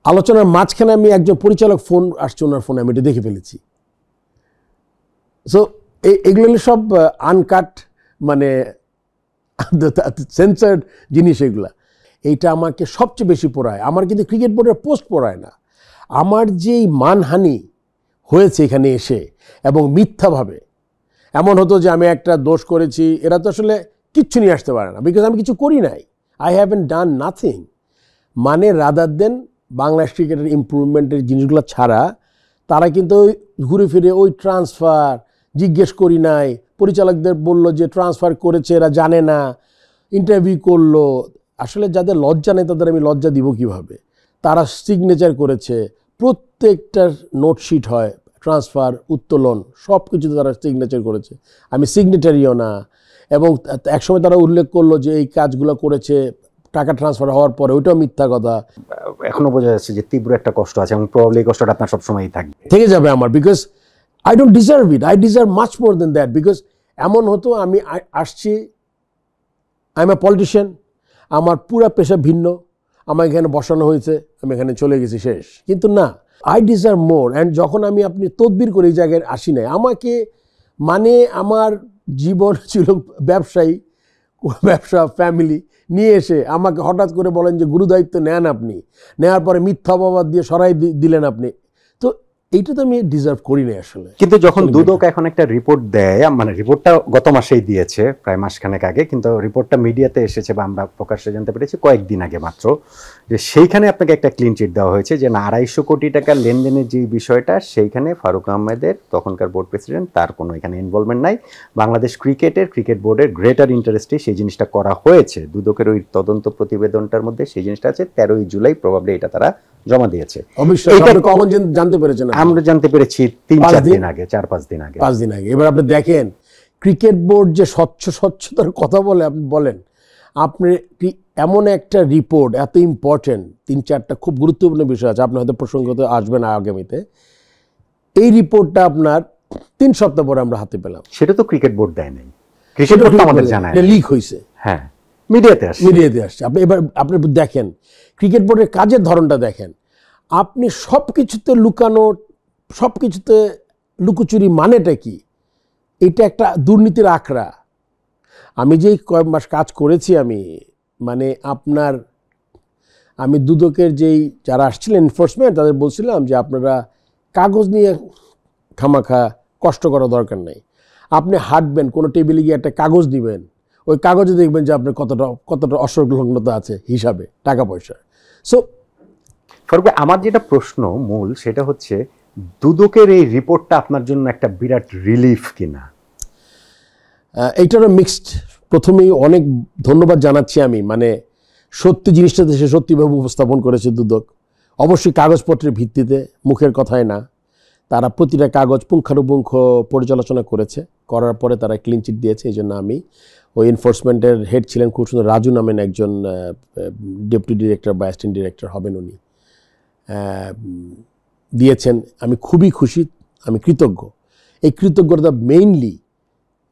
আলোচনার মাঝখানে আমি একজন পরিচালক ফোন আসছে, ওনার ফোনে আমি এটা দেখে ফেলেছি। সো এগুলো সব আনকাট মানে সেন্সার্ড জিনিস, এগুলা এইটা আমাকে সবচেয়ে বেশি পড়ায়। আমার কিন্তু ক্রিকেট বোর্ডের পোস্ট পড়ায় না, আমার যেই মানহানি হয়েছে এখানে এসে, এবং মিথ্যাভাবে এমন হতো যে আমি একটা দোষ করেছি, এরা তো আসলে কিচ্ছু নিয়ে আসতে পারে না, বিকজ আমি কিছু করি নাই, আই হ্যাভেন ডান নাথিং। মানে রাদার দেন বাংলাদেশ ক্রিকেটের ইম্প্রুভমেন্টের জিনিসগুলো ছাড়া তারা কিন্তু ঘুরে ফিরে ওই ট্রান্সফার জিজ্ঞেস করি নাই, পরিচালকদের বলল যে ট্রান্সফার করেছে, এরা জানে না, ইন্টারভিউ করলো। আসলে যাদের লজ্জা নেই তাদের আমি লজ্জা দিব কিভাবে? তারা সিগনেচার করেছে, প্রত্যেকটা নোটশিট হয়, ট্রান্সফার, উত্তোলন, সব কিছুতে তারা সিগনেচার করেছে, আমি সিগনেটারিও না। এবং একসময় তারা উল্লেখ করলো যে এই কাজগুলো করেছে টাকা ট্রান্সফার হওয়ার পরে, ওইটাও মিথ্যা কথা। এখনো বোঝা যাচ্ছে যে তীব্র একটা কষ্ট আছে, এবং প্রবাবলি এই কষ্টটা আপনার সবসময়ই থাকবে, থেকে যাবে আমার, because I don't deserve it, I deserve much more than that. Because এমন হতো আমি আসছি, আই এম এ পলিটিশিয়ান, আমার পুরা পেশা ভিন্ন, আমার এখানে বসানো হয়েছে, আমি এখানে চলে গেছি, শেষ। কিন্তু না, আই ডিজার্ভ মোর। অ্যান্ড যখন আপনি তদবির করে এই জায়গায় আসি নাই, আমাকে মানে আমার জীবন ছিল ব্যবসায়ী, ব্যবসা, ফ্যামিলি নিয়ে এসে আমাকে হঠাৎ করে বলেন যে গুরুদায়িত্ব নেন আপনি, নেওয়ার পরে মিথ্যা অপবাদ দিয়ে সরাই দিলেন আপনি। তো এইটা তো আমি ডিজার্ভ করি না আসলে। কিন্তু যখন দুদক এখন একটা রিপোর্ট দেয়, মানে রিপোর্টটা গত মাসেই দিয়েছে, প্রায় মাসখানেক আগে, কিন্তু রিপোর্টটা মিডিয়াতে এসেছে বা আমরা প্রকাশ্যে জানতে পেরেছি কয়েকদিন আগে মাত্র, যে সেইখানে আপনাকে একটা ক্লিন চিট দেওয়া হয়েছে যে না, 250 কোটি টাকার লেনদেনের যে বিষয়টা, সেইখানে ফারুক আহমেদের তখনকার বোর্ড প্রেসিডেন্ট, তার কোনো এখানে ইনভলভমেন্ট নাই, বাংলাদেশ ক্রিকেট বোর্ডের গ্রেটার ইন্টারেস্টে সেই জিনিসটা করা হয়েছে। দুদকের ওই তদন্ত প্রতিবেদনটার মধ্যে সেই জিনিসটা আছে। 13ই জুলাই প্রবাবলি এটা তারা জমা দিয়েছে। অবশ্যই আপনি কখন জানতে পেরেছেন? আমরা জানতে পেরেছি 3-4 দিন আগে, 4-5 দিন আগে, 5 দিন আগে। এবার আপনি দেখেন ক্রিকেট বোর্ড যে স্বচ্ছতার কথা বলে, আপনি বলেন আপনি এমন একটা রিপোর্ট এত ইম্পর্টেন্ট, 3-4টা খুব গুরুত্বপূর্ণ বিষয় আছে, আপনি হয়তো প্রসঙ্গত আসবেন আগামীতে। এই রিপোর্টটা আপনার 3 সপ্তাহ পরে আমরা হাতে পেলাম। সেটা তো ক্রিকেট বোর্ড দেয় নাই, ক্রিকেট বোর্ড তো আমাদের জানায়, লিক হয়েছে। হ্যাঁ, মিডিয়াতে আসছে। আপনি দেখেন ক্রিকেট বোর্ডের কাজের ধরনটা দেখেন। আপনি সব কিছুতে লুকানো, সব কিছুতে লুকোচুরি মানেটা কি? এটা একটা দুর্নীতির আখড়া। আমি যেই কয়েক মাস কাজ করেছি, মানে আমি দুদকের যারা আসছিলেন এনফোর্সমেন্ট, তাদের বলছিলাম যে আপনারা কাগজ নিয়ে খামাখা কষ্ট করা দরকার নেই। আপনি হাঁটবেন, কোনো টেবিলে গিয়ে একটা কাগজ দিবেন, ওই কাগজে দেখবেন যে আপনার কতটা অসংলগ্নতা আছে হিসাবে, টাকা পয়সা। সো ফারুক ভাই, আমার যেটা প্রশ্ন মূল সেটা হচ্ছে দুদকের এই রিপোর্টটা আপনার জন্য একটা বিরাট রিলিফ কিনা? এইটারও মিক্সড। প্রথমেই অনেক ধন্যবাদ জানাচ্ছি আমি, মানে সত্যি জিনিসটা সে সত্যিভাবে উপস্থাপন করেছে দুদক। অবশ্যই কাগজপত্রের ভিত্তিতে, মুখের কথায় না। তারা প্রতিটা কাগজ পুঙ্খানুপুঙ্খ পর্যালোচনা করেছে, করার পরে তারা ক্লিন চিট দিয়েছে। এই জন্য আমি ওই এনফোর্সমেন্টের হেড ছিলেন খুব সুন্দর রাজু নামেন একজন ডেপুটি ডিরেক্টর বা অ্যাসিস্ট্যান্ট ডিরেক্টর হবেন, উনি দিয়েছেন। আমি খুবই খুশি, আমি কৃতজ্ঞ। এই কৃতজ্ঞতা মেইনলি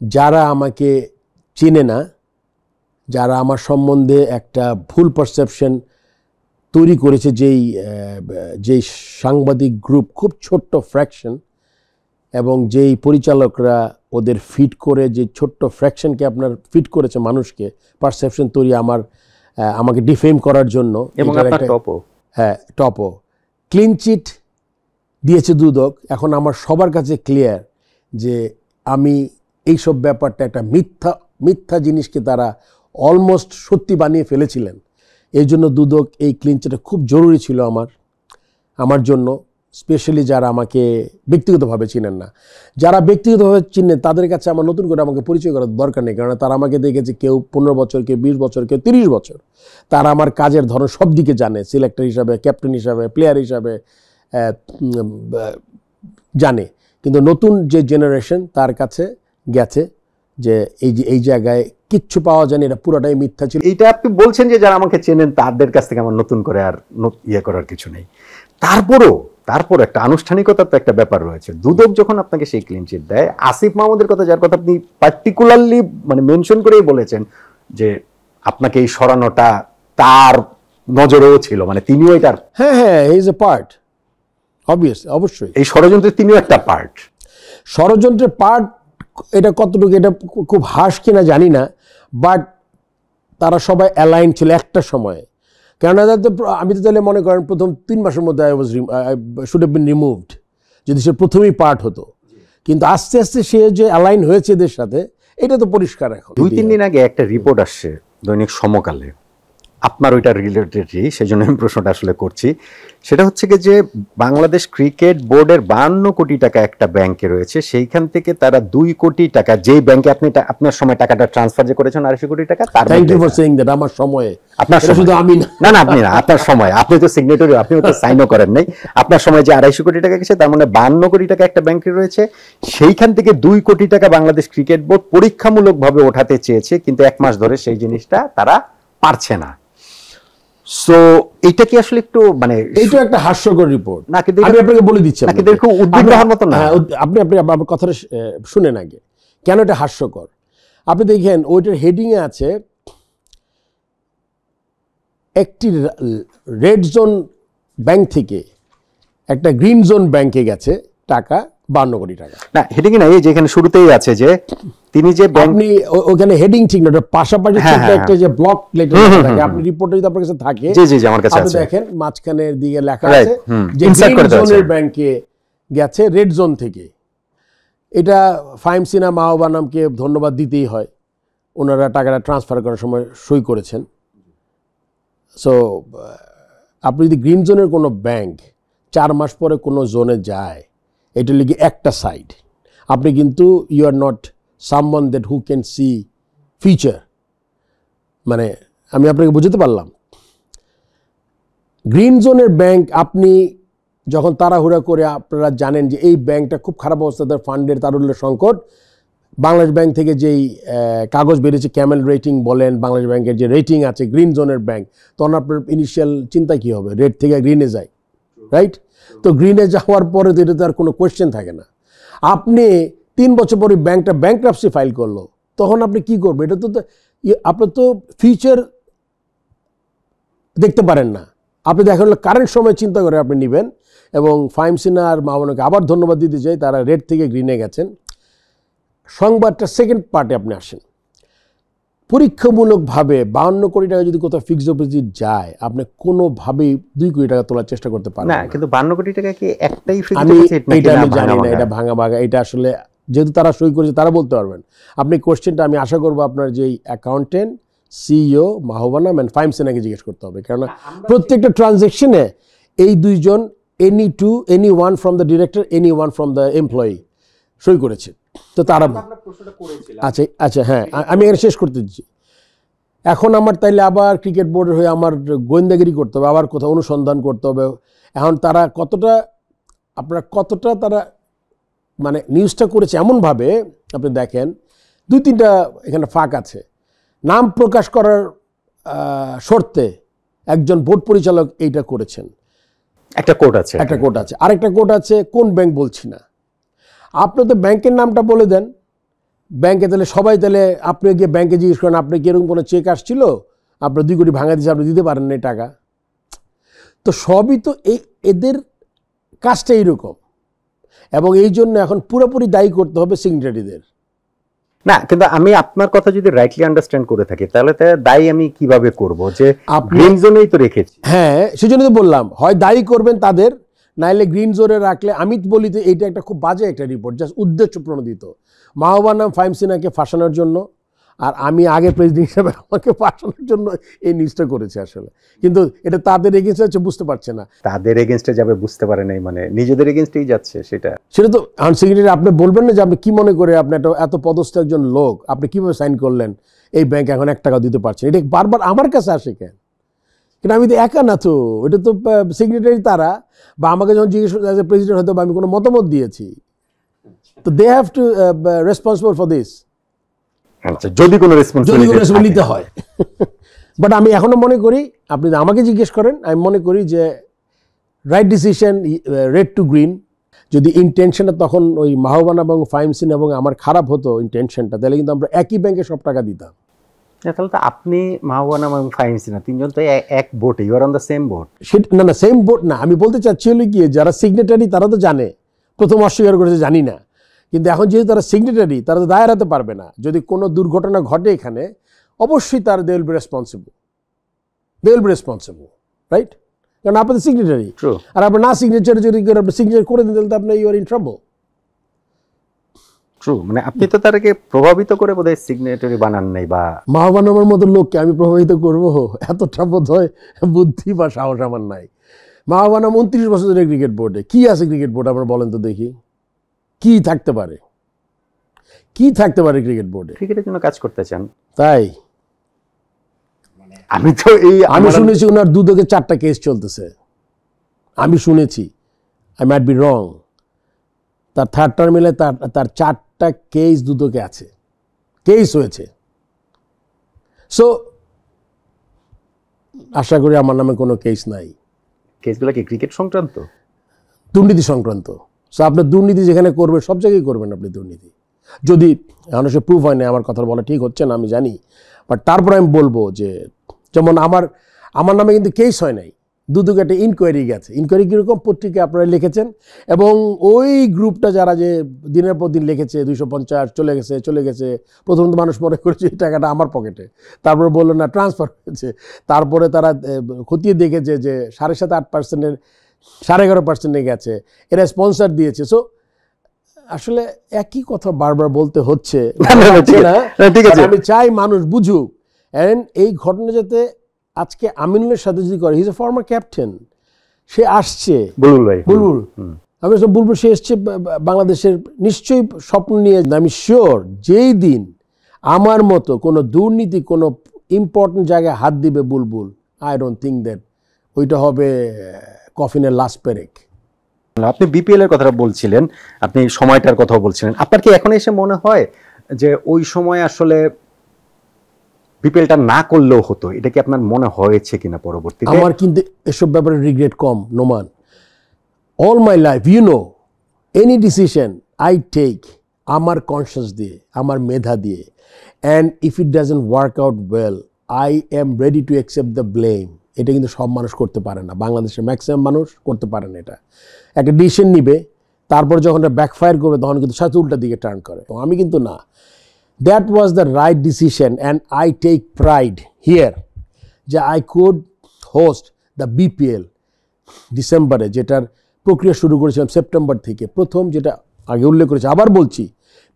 যারা আমাকে চেনে না, যারা আমার সম্বন্ধে একটা ভুল পারসেপশন তৈরি করেছে, যেই সাংবাদিক গ্রুপ, খুব ছোট্ট ফ্র্যাকশন, এবং যেই পরিচালকরা ওদের ফিট করে, যে ছোট্ট ফ্র্যাকশনকে আপনার ফিট করেছে মানুষকে পারসেপশন তৈরি আমাকে ডিফেম করার জন্য। এবং আপনার টপও, হ্যাঁ, টপও ক্লিন চিট দিয়েছে দুদক। এখন আমার সবার কাছে ক্লিয়ার যে আমি এইসব ব্যাপারটা একটা মিথ্যা জিনিসকে তারা অলমোস্ট সত্যি বানিয়ে ফেলেছিলেন। এই জন্য দুদক এই ক্লিন চিটটা খুব জরুরি ছিল আমার জন্য, স্পেশালি যারা আমাকে ব্যক্তিগতভাবে চিনেন না। যারা ব্যক্তিগতভাবে চিনেন তাদের কাছে আমার নতুন করে আমাকে পরিচয় করার দরকার নেই, কারণ তারা আমাকে দেখেছে কেউ 15 বছর, কেউ 20 বছর, কেউ 30 বছর। তারা আমার কাজের ধরন সব দিকে জানে, সিলেক্টর হিসাবে, ক্যাপ্টেন হিসাবে, প্লেয়ার হিসাবে জানে। কিন্তু নতুন যে জেনারেশন, তার কাছে গেছে যে এই জায়গায় কিচ্ছু পাওয়া যায়নি, এটা পুরোটাই মিথ্যা ছিল। এইটা আপনি বলছেন যে যারা আমাকে চেনেন তাদের কাছ থেকে আমার নতুন করে আর ইয়ে করার কিছু নেই। তারপর একটা আনুষ্ঠানিকতার তো একটা ব্যাপার রয়েছে। দুদক যখন আপনাকে সেই ক্লিন চিট দেয়, আসিফ মাহমুদের কথা, যার কথা আপনি পার্টিকুলারলি মানে মেনশন করেই বলেছেন যে আপনাকে এই সরানোটা তার নজরেও ছিল, মানে তিনিও এটার হ্যাঁ হি ইজ এ পার্ট, অবশ্যই এই ষড়যন্ত্রের তিনিও একটা পার্ট। ষড়যন্ত্রের পার্ট, এটা কতটুকু, এটা খুব হার্শ কিনা জানি না, বাট তারা সবাই অ্যালাইন ছিল একটা সময়ে। কেননা আমি তো তাহলে মনে করেন প্রথম 3 মাসের মধ্যে I should have been removed, যদি সে প্রথমেই পার্ট হতো। কিন্তু আস্তে আস্তে সে যে অ্যালাইন হয়েছে এদের সাথে, এটা তো পরিষ্কার। এখন 2-3 দিন আগে একটা রিপোর্ট আসছে দৈনিক সমকালে, আপনার ওইটা রিলেটেডই, সেই জন্য আমি প্রশ্নটা আসলে করছি। সেটা হচ্ছে কি যে বাংলাদেশ ক্রিকেট বোর্ডের 52 কোটি টাকা একটা ব্যাংকে রয়েছে, সেইখান থেকে তারা 2 কোটি টাকা, যেই ব্যাংকে আপনি আপনার সময় টাকাটা ট্রান্সফার যে করেছেন 250 কোটি টাকা, তার thank you for saying that. আমার সময়ে, আপনার শুধু আমি না, আপনি না, আপনার সময়, আপনি তো সিগনেটরি, আপনি তো সাইনও করেন নাই। আপনার সময় যে 250 কোটি টাকা গেছে, তার মানে 52 কোটি টাকা একটা ব্যাংকে রয়েছে। সেইখান থেকে 2 কোটি টাকা বাংলাদেশ ক্রিকেট বোর্ড পরীক্ষামূলকভাবে ওঠাতে চেয়েছে, কিন্তু 1 মাস ধরে সেই জিনিসটা তারা পারছে না। সো এটা কি আসলে একটু মানে এইটা একটা হাস্যকর রিপোর্ট না? কিন্তু আমি আপনাকে বলে দিচ্ছি, নাকি খুব উদ্বিগ্ন হওয়ার মতো না। আপনি আমার কথাটা শুনেন আগে, কেন এটা হাস্যকর। আপনি দেখেন ওইটার হেডিংয়ে আছে, একটি রেড জোন ব্যাংক থেকে একটা গ্রিন জোন ব্যাংকে গেছে টাকা 52 কোটি টাকা। না, হেডিং না, এই যেখানে শুরুতেই আছে যে তিনি যে ব্যাংক, আপনি ওখানে হেডিং ঠিক না, পাশাপাশি একটা যে ব্লক লেটার থাকে, আপনি রিপোর্টে যদি আপনার কাছে থাকে, জি আমার কাছে আপনি আছে, দেখেন মাঝখানের দিকে লেখা আছে যে গ্রিন জোনের ব্যাংকে গেছে রেড জোন থেকে। এটা ফাইম সিনা মাহবানামকে ধন্যবাদ দিতেই হয়, ওনারা টাকাটা ট্রান্সফার করার সময় সই করেছেন। সো আপনি যদি গ্রিন জোনের কোনো ব্যাংক 4 মাস পরে কোনো জোনে যায়, এটা লিখে একটা সাইড, আপনি কিন্তু you are not someone that who can see future. মানে আমি আপনাকে বুঝতে পারলাম, গ্রিন জোনের ব্যাংক আপনি যখন তাড়াহুড়া করে আপনারা জানেন যে এই ব্যাংকটা খুব খারাপ অবস্থাতে, ফান্ডের তারল্য সংকট, বাংলাদেশ ব্যাংক থেকে যেই কাগজ বেরিয়েছে ক্যামেল রেটিং বলেন, বাংলাদেশ ব্যাংকের যে রেটিং আছে গ্রিন জোনের ব্যাংক, তখন আপনার ইনিশিয়াল চিন্তা কী হবে? রেড থেকে গ্রিনে যায়, রাইট? তো গ্রিনে যাওয়ার পরে তো এটাতে আর কোনো কোয়েশ্চেন থাকে না। আপনি 3 বছর পরে ব্যাংকটা ব্যাংক্রাপসি ফাইল করলো, তখন আপনি কি করবেন? এটা তো আপনার তো ফিউচার দেখতে পারেন না। আপনি দেখা হলো কারেন্ট সময় চিন্তা করে আপনি নেবেন। এবং ফাহিম সিনহা আর মামুনকে আবার ধন্যবাদ দিতে চাই, তারা রেড থেকে গ্রিনে গেছেন। সংবাদটা সেকেন্ড পার্টে আপনি আসেন। পরীক্ষামূলকভাবে 52 কোটি টাকা যদি কোথাও ফিক্সড ডিপোজিট যায়, আপনি কোনোভাবেই 2 কোটি টাকা তোলার চেষ্টা করতে পারবেন না। কিন্তু 52 কোটি টাকা কি একটাই ফিক্সড আমি ডিপোজিট নাকি? এটা আমি জানি না, এটা ভাঙা ভাঙা, এটা আসলে যেহেতু তারা সই করেছে তারা বলতে পারবেন। আপনি কোশ্চেনটা আমি আশা করবো আপনার যেই অ্যাকাউন্টেন্ট, সিইও মাহবানা অ্যান্ড ফাহিম সিনহাকে জিজ্ঞেস করতে হবে, কেননা প্রত্যেকটা ট্রানজ্যাকশনে এই দুইজন any one from the director, any one from the employee সই করেছে। তো তারা আচ্ছা আচ্ছা, হ্যাঁ আমি এখানে শেষ করতে দিচ্ছি। এখন আমার তাইলে আবার ক্রিকেট বোর্ডের হয়ে আমার গোয়েন্দাগিরি করতে হবে, আবার কোথাও অনুসন্ধান করতে হবে। এখন তারা কতটা তারা মানে নিউজটা করেছে এমনভাবে, আপনি দেখেন 2-3টা এখানে ফাঁক আছে। নাম প্রকাশ করার শর্তে একজন বোর্ড পরিচালক এইটা করেছেন, একটা কোড আছে, আরেকটা কোড আছে কোন ব্যাংক বলছি না। আপনি তো ব্যাংকের নামটা বলে দেন, ব্যাংকে তাহলে সবাই, তাহলে আপনি গিয়ে ব্যাংকে জিজ্ঞেস করেন আপনি কি এরকম কোনো চেক আসছিল, আপনার 2 কোটি ভাঙা দিয়েছে, আপনি দিতে পারেন না টাকা। তো সবই তো এদের কাজটা এইরকম, এবং এই জন্য এখন পুরোপুরি দায়ী করতে হবে সিগনেটারিদের। না, কিন্তু আমি আপনার কথা যদি রাইটলি আন্ডারস্ট্যান্ড করে থাকি, তাহলে দায়ী আমি কিভাবে করব? যে গ্রিন জোনেই তো রেখেছি। হ্যাঁ, সেজন্য তো বললাম, হয় দায়ী করবেন তাদের, নাইলে গ্রিন জোনে রাখলে। আমি বলি তো এইটা একটা খুব বাজে একটা রিপোর্ট, জাস্ট উদ্দেশ্য প্রণোদিত। মাহবানা ফাহিম সিনহাকে ফাঁসানোর জন্য, আর আমি আগে প্রেসিডেন্ট হিসেবে আমাকে ফাঁসানোর জন্য এই নিউজটা করেছে আসলে। কিন্তু এটা তাদের এগেনস্টে হচ্ছে, বুঝতে পারছে না। তাদের এগেনস্টে যাবে বুঝতে পারে নাই, মানে নিজেদের এগেনস্টেই যাচ্ছে। সেটা তো সেক্রেটারি আপনি বলবেন না যে আপনি কি মনে করে, আপনি এত পদস্থ একজন লোক, আপনি কিভাবে সাইন করলেন এই ব্যাংক এখন 1 টাকা দিতে পারছেন? এটা বারবার আমার কাছে আসে কেন? কিন্তু আমি তো একা না, তো এটা তো সেক্রেটারি তারা, বা আমাকে যখন জিজ্ঞেস অ্যাজ এ প্রেসিডেন্ট হয়তো আমি কোনো মতামত দিয়েছি, তো they have to responsible for this, যদি কোনো রেসপন্সিবিলিটি নিতে হয়। বাট আমি এখনো মনে করি, আপনি আমাকে জিজ্ঞেস করেন, আমি মনে করি যে right decision, red to green. যদি ইন্টেনশনটা তখন ওই মাহবানা এবং ফাহিম সিনহা এবং আমার খারাপ হতো ইন্টেনশনটা, তাহলে কিন্তু আমরা একই ব্যাংকে সব টাকা দিতাম। তাহলে তো আপনি, মাহবানা এবং ফাহিম সিনহা 3 জন তো এক বোটে, you are on the same boat. না, সেম বোট না, আমি বলতে চাচ্ছি হলো গিয়ে যারা সিগনেটারি তারা তো জানে, প্রথম অস্বীকার করেছে জানি না, কিন্তু এখন যেহেতু তারা সিগনেটারি, তারা তো দায় এড়াতে পারবে না। যদি কোনো দুর্ঘটনা ঘটে এখানে, অবশ্যই তার they will be responsible, right? কারণ আপনি তো সিগনেটারি, আর আপনি না সিগনেচারে যদি আপনি সিগনেচার করে দিন, তাহলে তো আপনি you are in trouble. True, মানে আপনি তো তাদেরকে প্রভাবিত করে বোধহয় সিগনেটারি বানান নাই, বা মাহবানার মতো লোককে আমি প্রভাবিত করব, এতটা বোধ হয় বুদ্ধি বা সাহস আমার নাই। মাহবানা 29 বছর ধরে ক্রিকেট বোর্ডে, কি আছে ক্রিকেট বোর্ডে আপনারা বলেন তো দেখি, কি থাকতে পারে ক্রিকেট বোর্ডে? ক্রিকেটের জন্য কাজ করতে চান, তাই আমি শুনেছি ওনার 2 থেকে 4টা কেস চলতেছে, আমি শুনেছি, আই মাইট বি রং। তার 3rd টার্ম মিলে তার 4টা কেস দুদকে আছে, কেস হয়েছে। সো আশা করি আমার নামে কোনো কেস নাই। কেসগুলো কি ক্রিকেট সংক্রান্ত? দুর্নীতি সংক্রান্ত। সো আপনার দুর্নীতি যেখানে করবে, সব জায়গায় করবেন আপনি দুর্নীতি, যদি এখনো সে প্রুফ হয় না। আমার কথা বলা ঠিক হচ্ছে না আমি জানি, বাট তারপর আমি বলবো যে, যেমন আমার নামে কিন্তু কেস হয় নাই, দুদকে একটা ইনকোয়ারি গেছে। ইনকোয়ারি কীরকম, পত্রিকা আপনারা লিখেছেন, এবং ওই গ্রুপটা যারা যে দিনের পর দিন লিখেছে 250 চলে গেছে, প্রথম তো মানুষ মনে করেছে এই টাকাটা আমার পকেটে, তারপরে বললো না ট্রান্সফার হয়েছে, তারপরে তারা খতিয়ে দেখেছে যে 7.5%-8%-এর 11.5%-এ গেছে, এরা স্পন্সার দিয়েছে। সো আসলে একই কথা বারবার বলতে হচ্ছে না, আমি চাই মানুষ বুঝুক। অ্যান্ড এই ঘটনা যাতে আজকে আমিনুলের সাথে যদি করে, he is a former captain, সে আসছে, বুলবুল আমি বুলবুল, সে এসছে বাংলাদেশের নিশ্চয়ই স্বপ্ন নিয়ে। আমি শিওর যেই দিন আমার মতো কোনো দুর্নীতি, কোনো ইম্পর্টেন্ট জায়গায় হাত দিবে বুলবুল, আই ডোন্ট থিঙ্ক দ্যাট ওইটা হবে কফিনের লাস্ট পেরেক। আপনি বিপিএল এর কথা বলছিলেন, আপনি সময়টার কথাও বলছিলেন, আপনার কি এখন এসে মনে হয় যে ওই সময় আসলে বিপিএলটা না করলেও হতো? এটা কি আপনার মনে হয়েছে কিনা পরবর্তীতে? আমার কিন্তু এসব ব্যাপারে রিগ্রেট কম, Noman. All my life any decision I take আমার কনসিয়াস দিয়ে, আমার মেধা দিয়ে, and if it doesn't work out well I am ready to accept the blame. এটা কিন্তু সব মানুষ করতে পারে না, বাংলাদেশের ম্যাক্সিমাম মানুষ করতে পারে না। এটা একটা ডিসিশন নিবে, তারপর যখন এটা ব্যাকফায়ার করবে তখন কিন্তু সাথে উল্টা দিকে টার্ন করে। তো আমি কিন্তু না, that was the right decision and I take pride here যে I could host the BPL ডিসেম্বরে, যেটার প্রক্রিয়া শুরু করেছিলাম সেপ্টেম্বর থেকে। প্রথম যেটা আগে উল্লেখ করেছি, আবার বলছি,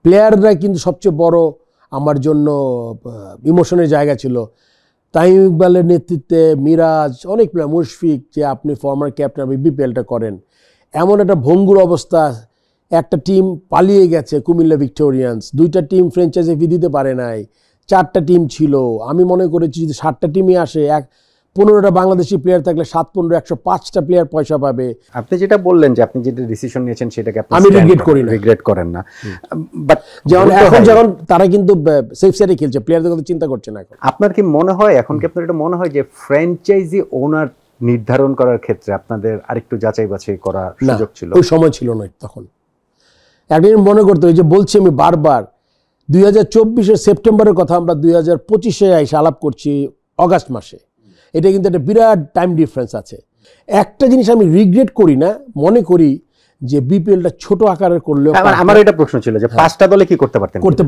প্লেয়াররা কিন্তু সবচেয়ে বড় আমার জন্য ইমোশনের জায়গা ছিল। তামিম ইকবালের নেতৃত্বে মিরাজ, অনেক প্লেয়ার, মুশফিক, যে আপনি ফর্মার ক্যাপ্টেন, আপনি বিপিএলটা করেন, এমন একটা ভঙ্গুর অবস্থা। একটা টিম পালিয়ে গেছে, কুমিল্লা ভিক্টোরিয়ান্স, 2টা টিম ফ্র্যাঞ্চাইজি ফি দিতে পারে নাই, 4টা টিম ছিল। আমি মনে করেছি যদি 7টা টিমই আসে, 15টা বাংলাদেশি প্লেয়ার থাকলে 7-15 105টা প্লেয়ার পয়সা পাবে। আপনি যেটা বললেন যে আপনি যেটা ডিসিশন নিয়েছেন সেটাকে আপনি আমি রিগ্রেট করেন না, বাট যেমন এখন যখন তারা কিন্তু সেফ সাইডে খেলছে, প্লেয়ারদের কথা চিন্তা করছে না। এখন আপনার কি মনে হয়, এখন কি আপনার এটা মনে হয় যে ফ্র্যাঞ্চাইজি ওনার নির্ধারণ করার ক্ষেত্রে আপনাদের আরেকটু যাচাই বাছাই করার সুযোগ ছিল? ওই সময় ছিল না তখন। একদিন মনে করতে হয় যে বলছি আমি বারবার, 2024-এর সেপ্টেম্বরের কথা আমরা 2025-এ এসে আলাপ করছি অগাস্ট মাসে। এটা কিন্তু একটা বিরাট টাইম ডিফারেন্স আছে। একটা জিনিস আমি রিগ্রেট করি না, মনে করি যে বিপিএলটা ছোট আকারের করলেও, আমার এটা প্রশ্ন ছিল যে 5টা দলে কি করতে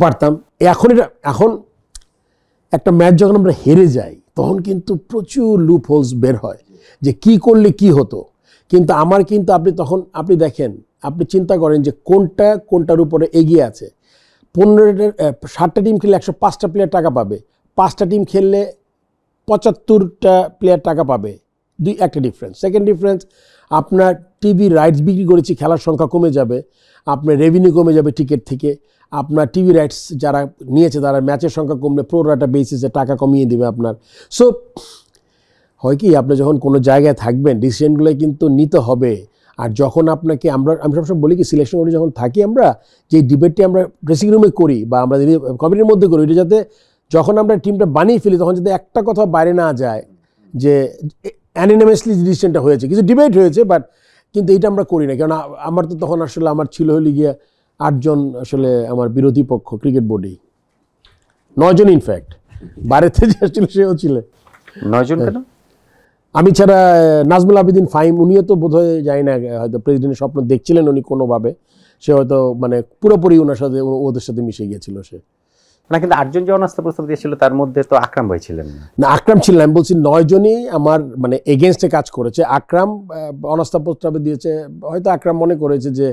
পারতাম। এখন একটা ম্যাচ যখন আমরা হেরে যাই তখন কিন্তু প্রচুর লুপ হোলস বের হয় যে কি করলে কি হতো। কিন্তু আপনি দেখেন, আপনি চিন্তা করেন যে কোনটার উপরে এগিয়ে আছে। 7টা টিম খেললে 105টা প্লেয়ার টাকা পাবে, 5টা টিম খেললে 75টা প্লেয়ার টাকা পাবে, একটা ডিফারেন্স। সেকেন্ড ডিফারেন্স, আপনার টিভি রাইটস বিক্রি করেছি, খেলার সংখ্যা কমে যাবে, আপনার রেভিনিউ কমে যাবে টিকিট থেকে, আপনার টিভি রাইটস যারা নিয়েছে তারা ম্যাচের সংখ্যা কমলে প্রো রাটা বেসিসে টাকা কমিয়ে দেবে আপনার। সো হয় কি, আপনি যখন কোনো জায়গায় থাকবেন ডিসিশনগুলো কিন্তু নিতে হবে। আর যখন আপনাকে আমি সবসময় বলি কি, সিলেকশন করি যখন থাকি আমরা, যে ডিবেটটি আমরা ড্রেসিং রুমে করি বা আমরা কমিটির মধ্যে করি, এটা যাতে যখন আমরা টিমটা বানিয়ে ফেলি তখন যাতে একটা কথা বাইরে না যায় যে অ্যানিমাসলি ডিসিশনটা হয়েছে, কিছু ডিবেট হয়েছে, কিন্তু এটা আমরা করি না। কারণ আমার তো তখন আসলে আমার ছিল হলে গিয়ে 8 জন আসলে আমার বিরোধী পক্ষ ক্রিকেট বোর্ডেই, 9 জন ইনফ্যাক্ট, বাইরেতে যে আসছিল সেও ছিল 9 জন। কেন? আমি ছাড়া নাজমুল আবেদিন ফাহিম, উনিও তো বোধহয় যাই না, হয়তো প্রেসিডেন্টের স্বপ্ন দেখছিলেন উনি কোনোভাবে, সে হয়তো মানে পুরোপুরি ওদের সাথে মিশে গিয়েছিল সে। না, কিন্তু 8 জন যে অনাস্থা প্রস্তাব দিয়েছিল তার মধ্যে তো আকরাম ভাই ছিলেন না। আকরাম ছিলেন, আমি বলছি 9 জনই আমার মানে এগেনস্টে কাজ করেছে। আকরাম অনাস্থা প্রস্তাবে দিয়েছে, হয়তো আকরাম মনে করেছে যে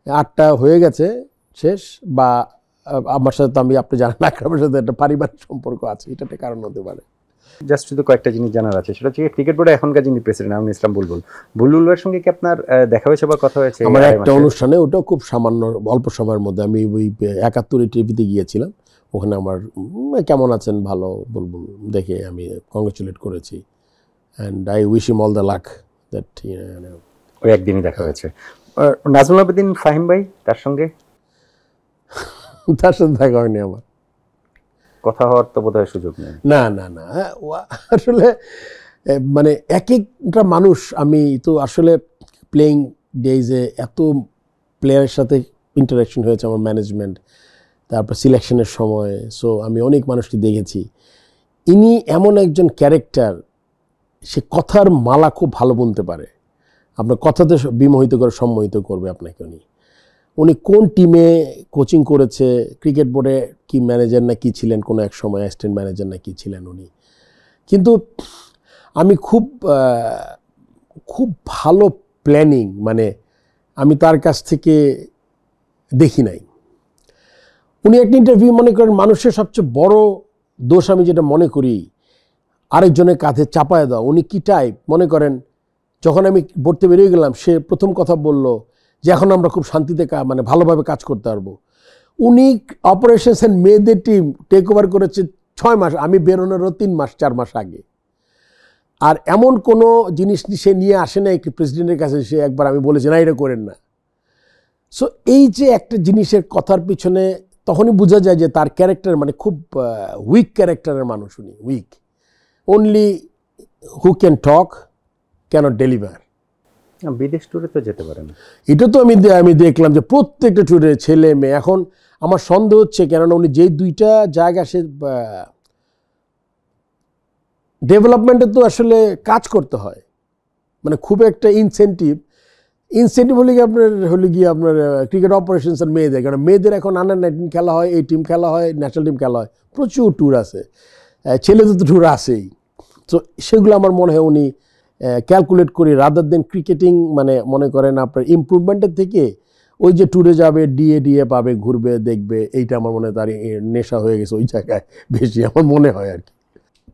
8টা হয়ে গেছে শেষ, বা আমার সাথে তো আপনি জানেন আকরামের সাথে একটা পারিবারিক সম্পর্ক আছে, এটা একটা কারণ হতে পারে। জাস্ট শুধু কয়েকটা জিনিস জানার আছে, সেটা হচ্ছে ক্রিকেট বোর্ডে এখনকার যিনি প্রেসিডেন্ট আমিনুল ইসলাম বুলবুলের সঙ্গে কি আপনার দেখা হয়েছে বা কথা হয়েছে? আমার একটা অনুষ্ঠানে, ওটাও খুব সামান্য অল্প সময়ের মধ্যে, আমি ওই 71 টিভিতে গিয়েছিলাম, ওখানে আমার কেমন আছেন ভালো বুলবুল দেখে আমি কংগ্রেচুলেট করেছি, and I wish him all the luck that. ওই একদিনই দেখা হয়েছে। নাজমুল আবেদিন ফাহিম ভাই, তার সাথে দেখা হয়নি আমার, কথা হওয়ার তো বোধহয় সুযোগ নেই। না আসলে মানে এক একটা মানুষ, আমি তো আসলে প্লেইং ডেইজে এত প্লেয়ারের সাথে ইন্টারাকশন হয়েছে আমার, ম্যানেজমেন্ট, তারপর সিলেকশনের সময়, সো আমি অনেক মানুষকে দেখেছি। ইনি এমন একজন ক্যারেক্টার, সে কথার মালা খুব ভালো বলতে পারে, আপনার কথাতে বিমোহিত করে সম্মোহিত করবে আপনাকে। উনি কোন টিমে কোচিং করেছে, ক্রিকেট বোর্ডে কি ম্যানেজার না কি ছিলেন, কোনো এক সময় অ্যাসিস্ট্যান্ট ম্যানেজার না কি ছিলেন উনি। কিন্তু আমি খুব ভালো প্ল্যানিং মানে আমি তার কাছ থেকে দেখি নাই। উনি একটা ইন্টারভিউ, মনে করেন মানুষের সবচেয়ে বড় দোষ আমি যেটা মনে করি, আরেকজনের কাঁধে চাপায় দেওয়া। উনি কি টাইপ, মনে করেন যখন আমি পড়তে বেরিয়ে গেলাম, সে প্রথম কথা বলল যে এখন আমরা খুব শান্তিতে মানে ভালোভাবে কাজ করতে পারবো। উনি অপারেশনস অ্যান্ড মেয়েদের টিম টেক ওভার করেছে 6 মাস, আমি বেরোনোরও 3 মাস 4 মাস আগে। আর এমন কোনো জিনিস সে নিয়ে আসে না প্রেসিডেন্টের কাছে, সে একবার আমি বলেছি না এটা করেন না। সো এই যে একটা জিনিসের কথার পিছনে তখনই বোঝা যায় যে তার ক্যারেক্টার মানে খুব উইক ক্যারেক্টারের মানুষ, উনি weak. Only who can talk cannot deliver. বিদেশ ট্যুরে তো যেতে পারে না। এটা তো আমি দেখলাম যে প্রত্যেকটা ট্যুরে ছেলে মেয়ে। এখন আমার সন্দেহ হচ্ছে, কেননা উনি যেই দুইটা জায়গা সে ডেভেলপমেন্টে তো আসলে কাজ করতে হয়, মানে খুব একটা ইনসেন্টিভ হলে গিয়ে আপনার ক্রিকেট অপারেশনস আর মেয়েদের, কারণ মেয়েদের এখন আন্ডার-19 খেলা হয়, এই টিম খেলা হয়, ন্যাশনাল টিম খেলা হয়, প্রচুর ট্যুর আছে, ছেলেদের তো ট্যুর আছেই। তো সেগুলো আমার মনে হয় উনি ক্যালকুলেট করে রাদার দেন ক্রিকেটিং, মানে মনে করেন আপনার ইমপ্রুভমেন্টের থেকে ওই যে ট্যুরে যাবে, ডিএ পাবে, ঘুরবে, দেখবে, এইটা আমার মনে হয় তার নেশা হয়ে গেছে ওই জায়গায় বেশি, আমার মনে হয় আর কি।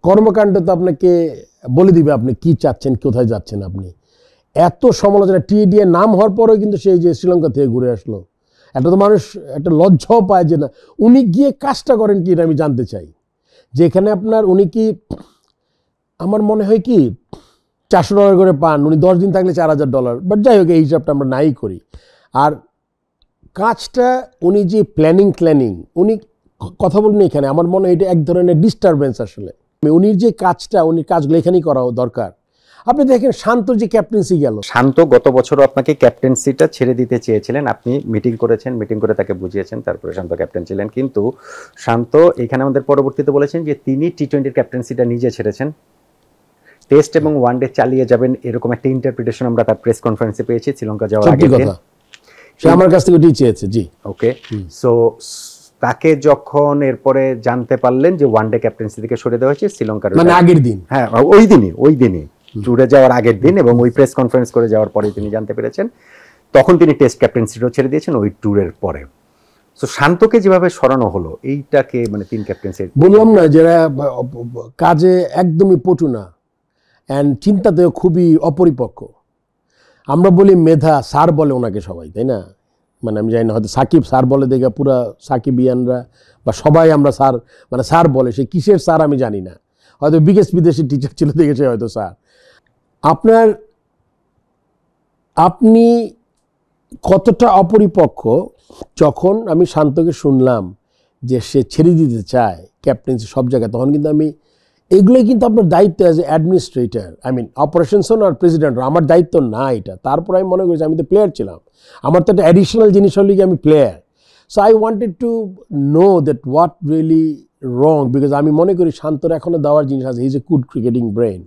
কর্মকাণ্ড তো আপনাকে বলে দিবে আপনি কি চাচ্ছেন, কোথায় যাচ্ছেন। আপনি এত সমালোচনা টিএডিএ নাম হওয়ার পরেও কিন্তু সেই যে শ্রীলঙ্কা থেকে ঘুরে আসলো, এটা তো মানুষ একটা লজ্জাও পায় যে না উনি গিয়ে কাজটা করেন কি, এটা আমি জানতে চাই। যেখানে আপনার উনি কি, আমার মনে হয় কি $400 করে পান, উনি 10 দিন থাকলে $4000, বাট যাই হোক এই হিসাবটা আমরা নাই করি। আর কাজটা উনি যে প্ল্যানিং উনি কথা বলবেন এখানে, আমার মনে হয় এটা এক ধরনের ডিস্টারবেন্স আসলে। উনির যে কাজটা, উনি কাজগুলো এখানেই করা দরকার। আপনি দেখেন শান্তর যে ক্যাপ্টেন্সি গেল, শান্ত গত বছরও আপনাকে ক্যাপ্টেন্সিটা ছেড়ে দিতে চেয়েছিলেন, আপনি মিটিং করেছেন, মিটিং করে তাকে বুঝিয়েছেন, তারপরে শান্ত ক্যাপ্টেন ছিলেন। কিন্তু শান্ত এখানে আমাদের পরবর্তীতে বলেছেন যে তিনি টি-20 ক্যাপ্টেন্সিটা নিজে ছেড়েছেন, টেস্ট এবং ওয়ানডে চালিয়ে যাবেন, এরকম একটা ইন্টারপ্রিটেশন আমরা তার প্রেস কনফারেন্সে পেয়েছি শ্রীলঙ্কা যাওয়ার আগে। সে আমার কাছ থেকে ওটাই চেয়েছে। জি, ওকে। সো তাকে যখন এরপরে জানতে পারলেন যে ওয়ানডে ক্যাপ্টেন্সি থেকে সরে দেওয়া হয়েছে শ্রীলঙ্কার, মানে আগের দিন, হ্যাঁ ওই দিনই ট্যুরে যাওয়ার আগের দিন, এবং ওই প্রেস কনফারেন্স করে যাওয়ার পরে তিনি জানতে পেরেছেন, তখন তিনি টেস্ট ক্যাপ্টেন্সিটাও ছেড়ে দিয়েছেন ওই ট্যুরের পরে। সো শান্তকে যেভাবে সরানো হলো, এইটাকে মানে 3 ক্যাপ্টেন্সি বললাম না যারা কাজে একদমই পটু না, অ্যান্ড চিন্তাতেও খুবই অপরিপক্ক। আমরা বলি মেধা, স্যার বলে ওনাকে সবাই, তাই না? মানে আমি জানি না, হয়তো সাকিব স্যার বলে দেখে পুরা সাকিবিয়ানরা বা সবাই আমরা স্যার, মানে স্যার বলে, সে কিসের স্যার আমি জানি না, হয়তো বিদেশি টিচার ছিল দেখেছে হয়তো স্যার। আপনি কতটা অপরিপক্ক, যখন আমি শান্তকে শুনলাম যে সে ছেড়ে দিতে চায় ক্যাপ্টেন্সি সব জায়গায়, তখন কিন্তু আমি এগুলোই কিন্তু আপনার দায়িত্ব অ্যাজ এ অ্যাডমিনিস্ট্রেটর, অপারেশনসও আর প্রেসিডেন্ট, আমার দায়িত্ব না এটা। তারপর আমি মনে করেছি আমি তো প্লেয়ার ছিলাম, আমার তো একটা অ্যাডিশনাল জিনিস হলে কি আমি player. So I wanted to know that what really wrong, because আমি মনে করি শান্তর এখনও দেওয়ার জিনিস আছে, হিজ এ গুড ক্রিকেটিং ব্রেন।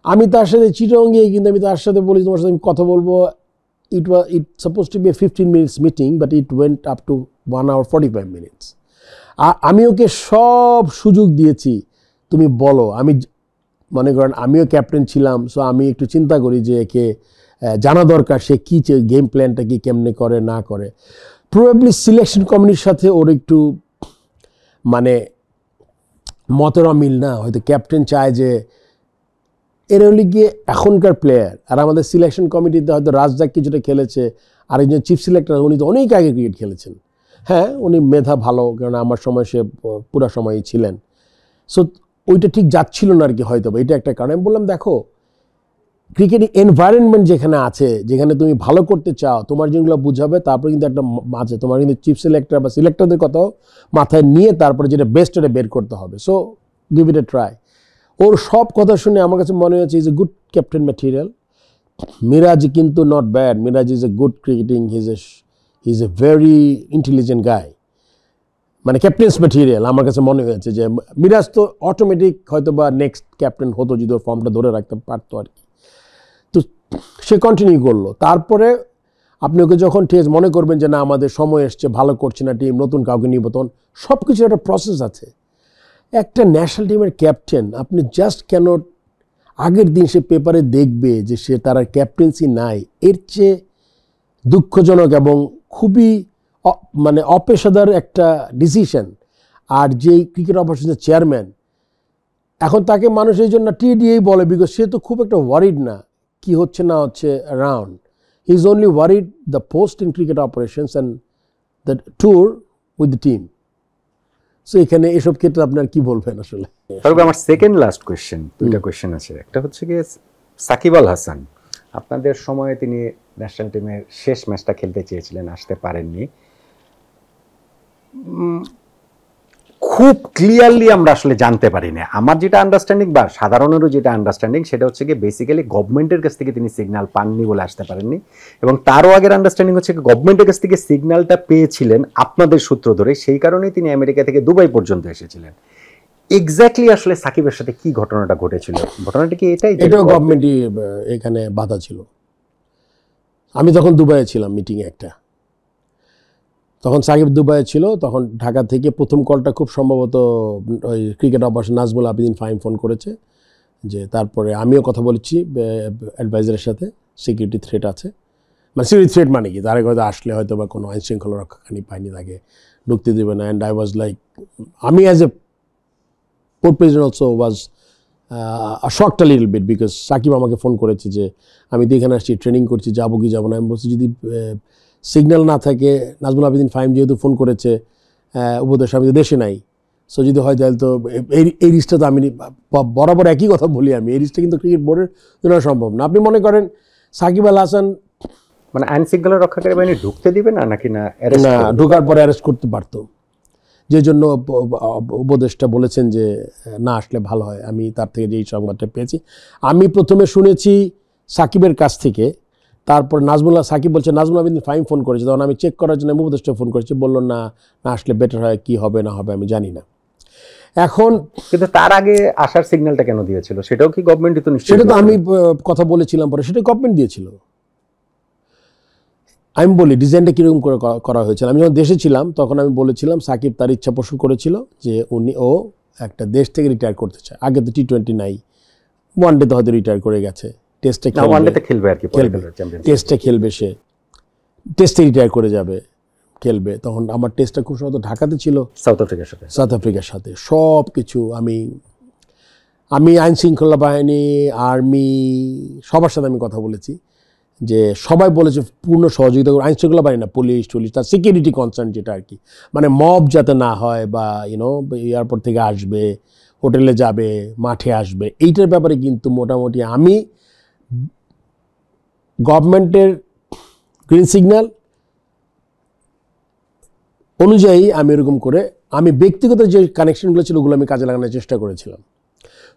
আমি তার সাথে চিটং গিয়ে কিন্তু আমি তার সাথে বলি তোমার সাথে আমি কথা বলবো, it supposed to be a 15 minutes meeting, but it went up to 1 hour 45 minutes. আমি ওকে সব সুযোগ দিয়েছি, তুমি বলো। আমি মনে করেন আমিও ক্যাপ্টেন ছিলাম, সো আমি একটু চিন্তা করি যে একে জানা দরকার সে কী গেম প্ল্যানটা কি কেমনে করে না করে। প্রবাবলি সিলেকশন কমিটির সাথে ওর একটু মানে মতের অমিল না, হয়তো ক্যাপ্টেন চায় যে এর হলে গিয়ে এখনকার প্লেয়ার, আর আমাদের সিলেকশন কমিটিতে হয়তো রাজদাক কিছুটা খেলেছে, আরেকজন চিফ সিলেক্টর উনি তো অনেক আগে ক্রিকেট খেলেছেন। হ্যাঁ, উনি মেধা ভালো, কারণ আমার সময় সে পুরো সময়ই ছিলেন। সো ওইটা ঠিক যাচ্ছিল না আর কি, হয়তো এটা একটা কারণ। আমি বললাম দেখো ক্রিকেট এনভায়রনমেন্ট যেখানে আছে, যেখানে তুমি ভালো করতে চাও, তোমার যেগুলো বুঝাবে, তারপরে কিন্তু একটা মাঝে তোমার কিন্তু চিফ সিলেক্টর বা সিলেক্টরদের কথাও মাথায় নিয়ে তারপরে যেটা বেস্ট এটা বের করতে হবে। So give it a try. ওর সব কথা শুনে আমার কাছে মনে হচ্ছে is a good captain material. Miraz কিন্তু not bad, Miraz is a good cricketing, he's a very intelligent guy, মানে ক্যাপ্টেন্স ম্যাটেরিয়াল। আমার কাছে মনে হয়েছে যে মিরাজ তো অটোমেটিক হয়তো বা নেক্সট ক্যাপ্টেন হতো যদি ওর ফর্মটা ধরে রাখতে পারতো আর কি। তো সে কন্টিনিউ করলো। তারপরে আপনি ওকে যখন ঠিক মনে করবেন যে না আমাদের সময় এসছে, ভালো করছে না টিম, নতুন কাউকে নিব, তখন সব কিছুর একটা প্রসেস আছে। একটা ন্যাশনাল টিমের ক্যাপ্টেন আপনি জাস্ট ক্যানট আগের দিন সে পেপারে দেখবে যে সে তার ক্যাপ্টেন্সি নাই, এর চেয়ে দুঃখজনক এবং খুবই মানে অপেশাদার একটা ডিসিশন। আর যেই ক্রিকেট অপারেশনের চেয়ারম্যান, এখন তাকে মানুষ এই জন্য টিডিএই বলে, বিকজ সে তো খুব একটা ওয়ারিড না কি হচ্ছে না হচ্ছে around, he is only worried the post in cricket operations and the tour with the team. So এখানে এসব ক্ষেত্রে আপনার কি বলবেন আসলে? তারপর আমার সেকেন্ড লাস্ট কোয়েশ্চেন, দুইটা কোয়েশ্চেন আছে। একটা হচ্ছে কি সাকিব আল হাসান, আপনাদের সময়ে তিনি ন্যাশনাল টিমের শেষ ম্যাচটা খেলতে চেয়েছিলেন, আসতে পারেননি। খুব ক্লিয়ারলি আমরা আসলে জানতে পারি না। আমার যেটা আন্ডারস্ট্যান্ডিং বা সাধারণেরও যেটা আন্ডারস্ট্যান্ডিং সেটা হচ্ছে কি বেসিক্যালি গভর্নমেন্টের কাছ থেকে তিনি সিগন্যাল পাননি বলে আসতে পারেননি, এবং তারও আগের আন্ডারস্ট্যান্ডিং হচ্ছে গভর্নমেন্টের কাছ থেকে সিগন্যালটা পেয়েছিলেন আপনাদের সূত্র ধরে, সেই কারণেই তিনি আমেরিকা থেকে দুবাই পর্যন্ত এসেছিলেন। এক্স্যাক্টলি আসলে সাকিবের সাথে কি ঘটনাটা ঘটেছিল? ঘটনাটা কি এটাই? এটাও গভর্নমেন্টই এখানে বাধা ছিল। আমি তখন দুবাইয়ে ছিলাম মিটিংয়ে একটা, তখন সাকিব দুবাইয়ে ছিল, তখন ঢাকা থেকে প্রথম কলটা খুব সম্ভবত ওই cricket operation Nazmul Abedin Fahim phone করেছে, যে তারপরে আমিও কথা বলেছি অ্যাডভাইজারের সাথে, সিকিউরিটি থ্রেট আছে। মানে সিকিউরিটি থ্রেট মানে কি, তার হয়তো আসলে হয়তো বা কোনো আইনশৃঙ্খলা রক্ষাকারী বাহিনী তাকে ঢুকতে দেবে না। অ্যান্ড আই ওয়াজ লাইক, আমি as a port president also was shocked a little bit, because Shakib আমাকে ফোন করেছে যে আমি তো এখানে আসছি, ট্রেনিং করছি, যাবো কি যাবো না। আমি বলছি যদি সিগন্যাল না থাকে, নাজমুল আবেদিন ফাহিম যেহেতু ফোন করেছে উপদেশ, আমি তো দেশে নাই, সো যদি হয় তাহলে তো এই রিস্কটা তো আমি বরাবর একই কথা বলি, আমি এই রিস্কটা কিন্তু ক্রিকেট বোর্ডের জন্য সম্ভব না। আপনি মনে করেন সাকিব আল হাসান মানে আইন শৃঙ্খলা রক্ষাকারী বাহিনী ঢুকতে দিবে না নাকি না ঢোকার পরে অ্যারেস্ট করতে পারতো, যে জন্য উপদেষ্টা বলেছেন যে না আসলে ভালো হয়। আমি তার থেকে যেই সংবাদটা পেয়েছি, আমি প্রথমে শুনেছি সাকিবের কাছ থেকে, তারপর সাকিব বলছে নাজমুল আবেদিন ফাহিম ফোন করেছে, তখন আমি চেক করার জন্য উপদেষ্টা ফোন করেছি, বললো না না আসলে বেটার হয়, কি হবে না হবে আমি জানি না। এখন কিন্তু তার আগে আসার সিগন্যালটা কেন দিয়েছিল সেটাও কি গভর্নমেন্টই তো নিশ্চয়ই? সেটা তো আমি কথা বলেছিলাম পরে, সেটা গভর্নমেন্ট দিয়েছিল। আমি বলি ডিজাইনটা কীরকম করে করা হয়েছিল। আমি যখন দেশে ছিলাম তখন আমি বলেছিলাম সাকিব তার ইচ্ছা পোষণ করেছিল যে ও একটা দেশ থেকে রিটায়ার করতে চায়। আগে তো টি-20 নাই, ওয়ান ডেতে হয়তো রিটায়ার করে গেছে, টেস্টে খেলবে আর কি, টেস্টে খেলবে, সে টেস্টে রিটায়ার করে যাবে, খেলবে। তখন আমার টেস্টটা খুব সম্ভবত ঢাকাতে ছিল, সাউথ আফ্রিকার সাথে। সব কিছু আমি আইন শৃঙ্খলা বাহিনী, আর্মি, সবার সাথে আমি কথা বলেছি, যে সবাই বলেছে পূর্ণ সহযোগিতা করে। আইন শৃঙ্খলা বাহিনী না, পুলিশ টুলিশ, তার সিকিউরিটি কনসার্ন যেটা আর কি, মানে মব যাতে না হয়, বা এয়ারপোর্ট থেকে আসবে, হোটেলে যাবে, মাঠে আসবে, এইটার ব্যাপারে কিন্তু মোটামুটি আমি গভর্নমেন্টের গ্রিন সিগন্যাল অনুযায়ী আমি এরকম করে আমি ব্যক্তিগত যে কানেকশনগুলো ছিল ওগুলো আমি কাজে লাগানোর চেষ্টা করেছিলাম।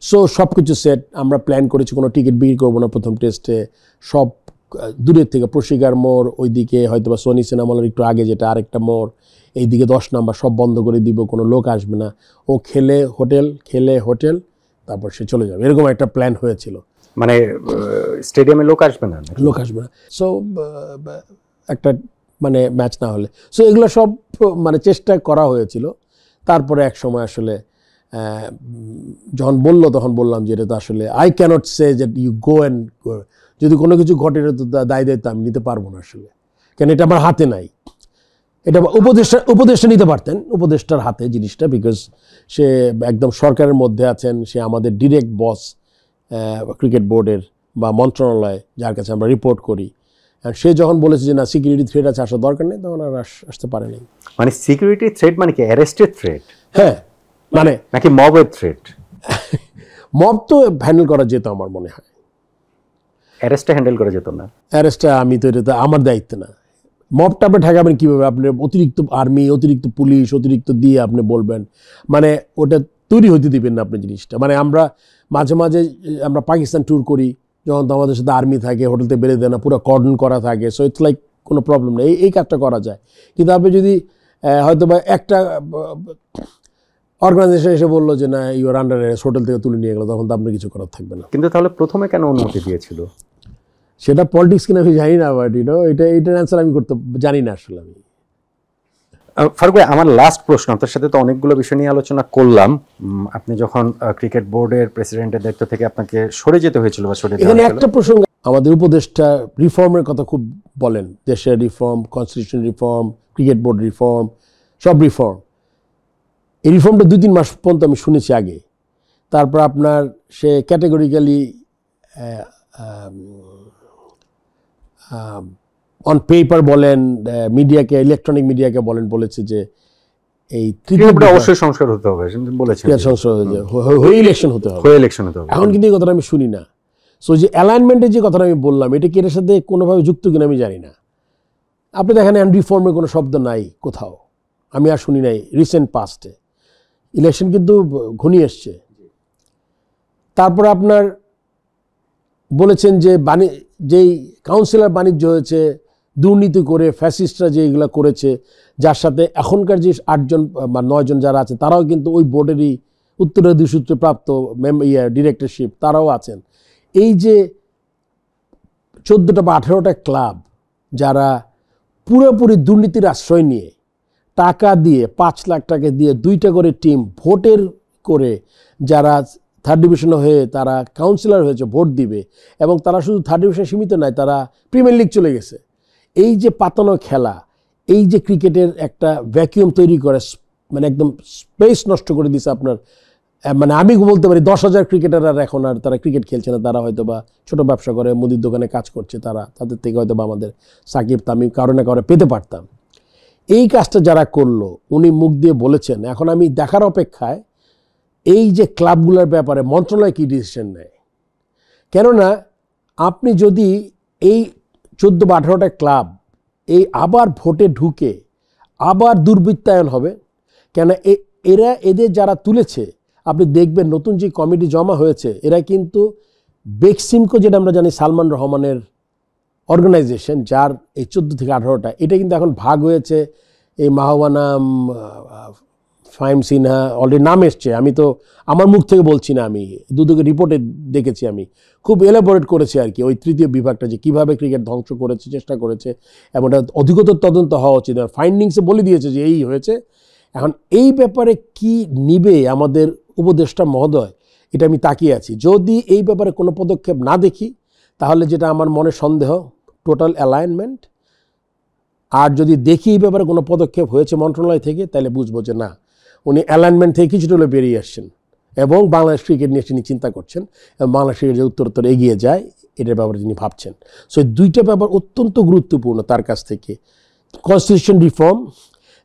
সো সব কিছু সেট, আমরা প্ল্যান করেছি কোনো টিকিট বিক্রি করবো না প্রথম টেস্টে, সব দূরের থেকে প্রশিকার মোড়, ওইদিকে হয়তো বা সোনি সিনেমার একটু আগে যেটা আরেকটা মোড়, এইদিকে 10 নাম্বার, সব বন্ধ করে দিব, কোনো লোক আসবে না, ও খেলে হোটেল, তারপর সে চলে যাবে, এরকম একটা প্ল্যান হয়েছিল। মানে স্টেডিয়ামে লোক আসবে না। সো একটা মানে ম্যাচ না হলে, সো এগুলো সব মানে চেষ্টা করা হয়েছিল। তারপরে এক সময় আসলে যখন বললো তখন বললাম যে এটা তো আসলে আই ক্যানট সে যে ইউ গো অ্যান্ড, যদি কোনো কিছু ঘটে তো দায় দায়িত্ব আমি নিতে পারবো না আসলে, কেন এটা আমার হাতে নাই। এটা উপদেষ্টা নিতে পারতেন, উপদেষ্টার হাতে জিনিসটা, বিকজ সে একদম সরকারের মধ্যে আছেন, সে আমাদের ডিরেক্ট বস ক্রিকেট বোর্ডের বা মন্ত্রণালয়, যার কাছে আমরা রিপোর্ট করি। সে যখন বলেছে যে না সিকিউরিটি থ্রেট আছে, আসার দরকার নেই, তখন আর আসতে পারেনি। মানে সিকিউরিটি থ্রেট মানে কি অ্যারেস্টেড থ্রেট? হ্যাঁ, মানে নাকি মবের থ্রেট? মব তো হ্যান্ডেল করা যেত আমার মনে হয়, অ্যারেস্টটা হ্যান্ডেল করা যেত না। অ্যারেস্টটা আমি তো এটা আমার দায়িত্ব না। মবটা আপনি ঠেকাবেন কীভাবে? আপনি অতিরিক্ত আর্মি, অতিরিক্ত পুলিশ, অতিরিক্ত দিয়ে আপনি বলবেন, মানে ওটা তৈরি হতে দিবেন না আপনি জিনিসটা। মানে আমরা মাঝে মাঝে আমরা পাকিস্তান ট্যুর করি, যখন তো আমাদের সাথে আর্মি থাকে, হোটেলতে বেরোতে দেয় না, পুরো কর্ডন করা থাকে, সো ইটস লাইক কোনো প্রবলেম নেই, এই কাজটা করা যায়। কিন্তু আপনি যদি হয়তো বা একটা অর্গানাইজেশন এসে বললো যে না ইউর আন্ডার অ্যারেস্ট, হোটেল থেকে তুলে নিয়ে গেলো, তখন তো আপনার কিছু করার থাকবে না। কিন্তু তাহলে প্রথমে কেন অনুমতি দিয়েছিল? সেটা পলিটিক্স কিনা আমি জানি না, বাট এইটার অ্যান্সার আমি করতে জানি না আসলে। আমি ফারুক ভাই, আমার লাস্ট প্রশ্ন, আপনার সাথে তো অনেকগুলো বিষয় নিয়ে আলোচনা করলাম। আপনি যখন ক্রিকেট বোর্ডের প্রেসিডেন্টের দায়িত্ব থেকে আপনাকে সরে যেতে হয়েছিল বা সরে এখানে একটা প্রসঙ্গ, আমাদের উপদেষ্টা রিফর্মের কথা খুব বলেন, দেশের reform, constitution reform, cricket board reform, সব রিফর্ম। এই রিফর্মটা 2-3 মাস পর্যন্ত আমি শুনেছি আগে। তারপর আপনার সে ক্যাটেগরিক্যালি অন পেপার বলেন, মিডিয়াকে, ইলেকট্রনিক মিডিয়াকে বলেন, বলেছে যে এই ক্রিকেটে অবশ্যই সংস্কার হতে হবে বলেছেন, সংস্কার হয়ে ইলেকশন হতে হবে, হয়ে ইলেকশন হতে হবে। এখন কিন্তু এই কথাটা আমি শুনি না। সো যে অ্যালাইনমেন্টের যে কথাটা আমি বললাম, এটা কি এর সাথে কোনোভাবে যুক্ত কিনা আমি জানি না। আপনি দেখেন রিফর্মের কোনো শব্দ নাই কোথাও, আমি আর শুনি নাই রিসেন্ট পাস্টে। ইলেকশন কিন্তু ঘনিয়ে এসছে। তারপর আপনার বলেছেন যে যেই কাউন্সিলর বাণিজ্য হয়েছে, দুর্নীতি করে ফ্যাসিস্টরা যে এগুলো করেছে, যার সাথে এখনকার যে 8 জন বা 9 জন যারা আছে তারাও কিন্তু ওই বোর্ডেরই উত্তরাধিকারী সূত্রে প্রাপ্ত ডিরেক্টরশিপ, তারাও আছেন। এই যে 14টা বা 18টা ক্লাব যারা পুরোপুরি দুর্নীতির আশ্রয় নিয়ে টাকা দিয়ে 5 লাখ টাকা দিয়ে 2টা করে টিম ভোটের করে যারা 3rd ডিভিশনে হয়ে তারা কাউন্সিলর হয়েছে, ভোট দিবে, এবং তারা শুধু 3rd ডিভিশনে সীমিত নয়, তারা প্রিমিয়ার লিগ চলে গেছে। এই যে পাতানো খেলা, এই যে ক্রিকেটের একটা ভ্যাকিউম তৈরি করে, মানে একদম স্পেস নষ্ট করে দিছে আপনার। মানে আমি বলতে পারি 10,000 ক্রিকেটার আর এখন আর তারা ক্রিকেট খেলছে না, তারা হয়তো বা ছোটো ব্যবসা করে, মুদির দোকানে কাজ করছে, তাদের থেকে হয়তো বা আমাদের সাকিব তামিম কারো না কারো পেতে পারতাম। এই কাজটা যারা করলো, উনি মুখ দিয়ে বলেছেন। এখন আমি দেখার অপেক্ষায় এই যে ক্লাবগুলোর ব্যাপারে মন্ত্রণালয় কী ডিসিশন নেয়। কেননা আপনি যদি এই 14 বা 18টা ক্লাব এই আবার ভোটে ঢুকে আবার দুর্বৃত্তায়ন হবে, কেন এদের যারা তুলেছে, আপনি দেখবেন নতুন যে কমিটি জমা হয়েছে, এরা কিন্তু বেক্সিমকো, যেটা আমরা জানি সালমান রহমানের অর্গানাইজেশন, যার এই 14 থেকে 18টা, এটা কিন্তু এখন ভাগ হয়েছে। এই মাহওয়ানাম, ফাহিম সিনহা, অলরেডি নাম এসছে। আমি তো আমার মুখ থেকে বলছি না, আমি দুদকে রিপোর্টে দেখেছি, আমি খুব এলাবোরেট করেছি আর কি ওই 3য় বিভাগটা যে কীভাবে ক্রিকেট ধ্বংস করেছে, চেষ্টা করেছে, এবং এটা অধিকতর তদন্ত হওয়া উচিত। ফাইন্ডিংসে বলে দিয়েছে যে এই হয়েছে। এখন এই ব্যাপারে কি নিবে আমাদের উপদেষ্টা মহোদয়, এটা আমি তাকিয়ে আছি। যদি এই ব্যাপারে কোনো পদক্ষেপ না দেখি, তাহলে যেটা আমার মনে সন্দেহ, টোটাল অ্যালাইনমেন্ট। আর যদি দেখি এই ব্যাপারে কোনো পদক্ষেপ হয়েছে মন্ত্রণালয় থেকে, তাহলে বুঝবো যে না, উনি অ্যালাইনমেন্ট থেকে কিছুটা হলে বেরিয়ে আসছেন এবং বাংলাদেশ ক্রিকেট নিয়ে তিনি চিন্তা করছেন, এবং বাংলাদেশ ক্রিকেট যে উত্তরোত্তর এগিয়ে যায় এটার ব্যাপারে তিনি ভাবছেন। সো এই 2টা ব্যাপার অত্যন্ত গুরুত্বপূর্ণ তার কাছ থেকে। কনস্টিটিউশন রিফর্ম,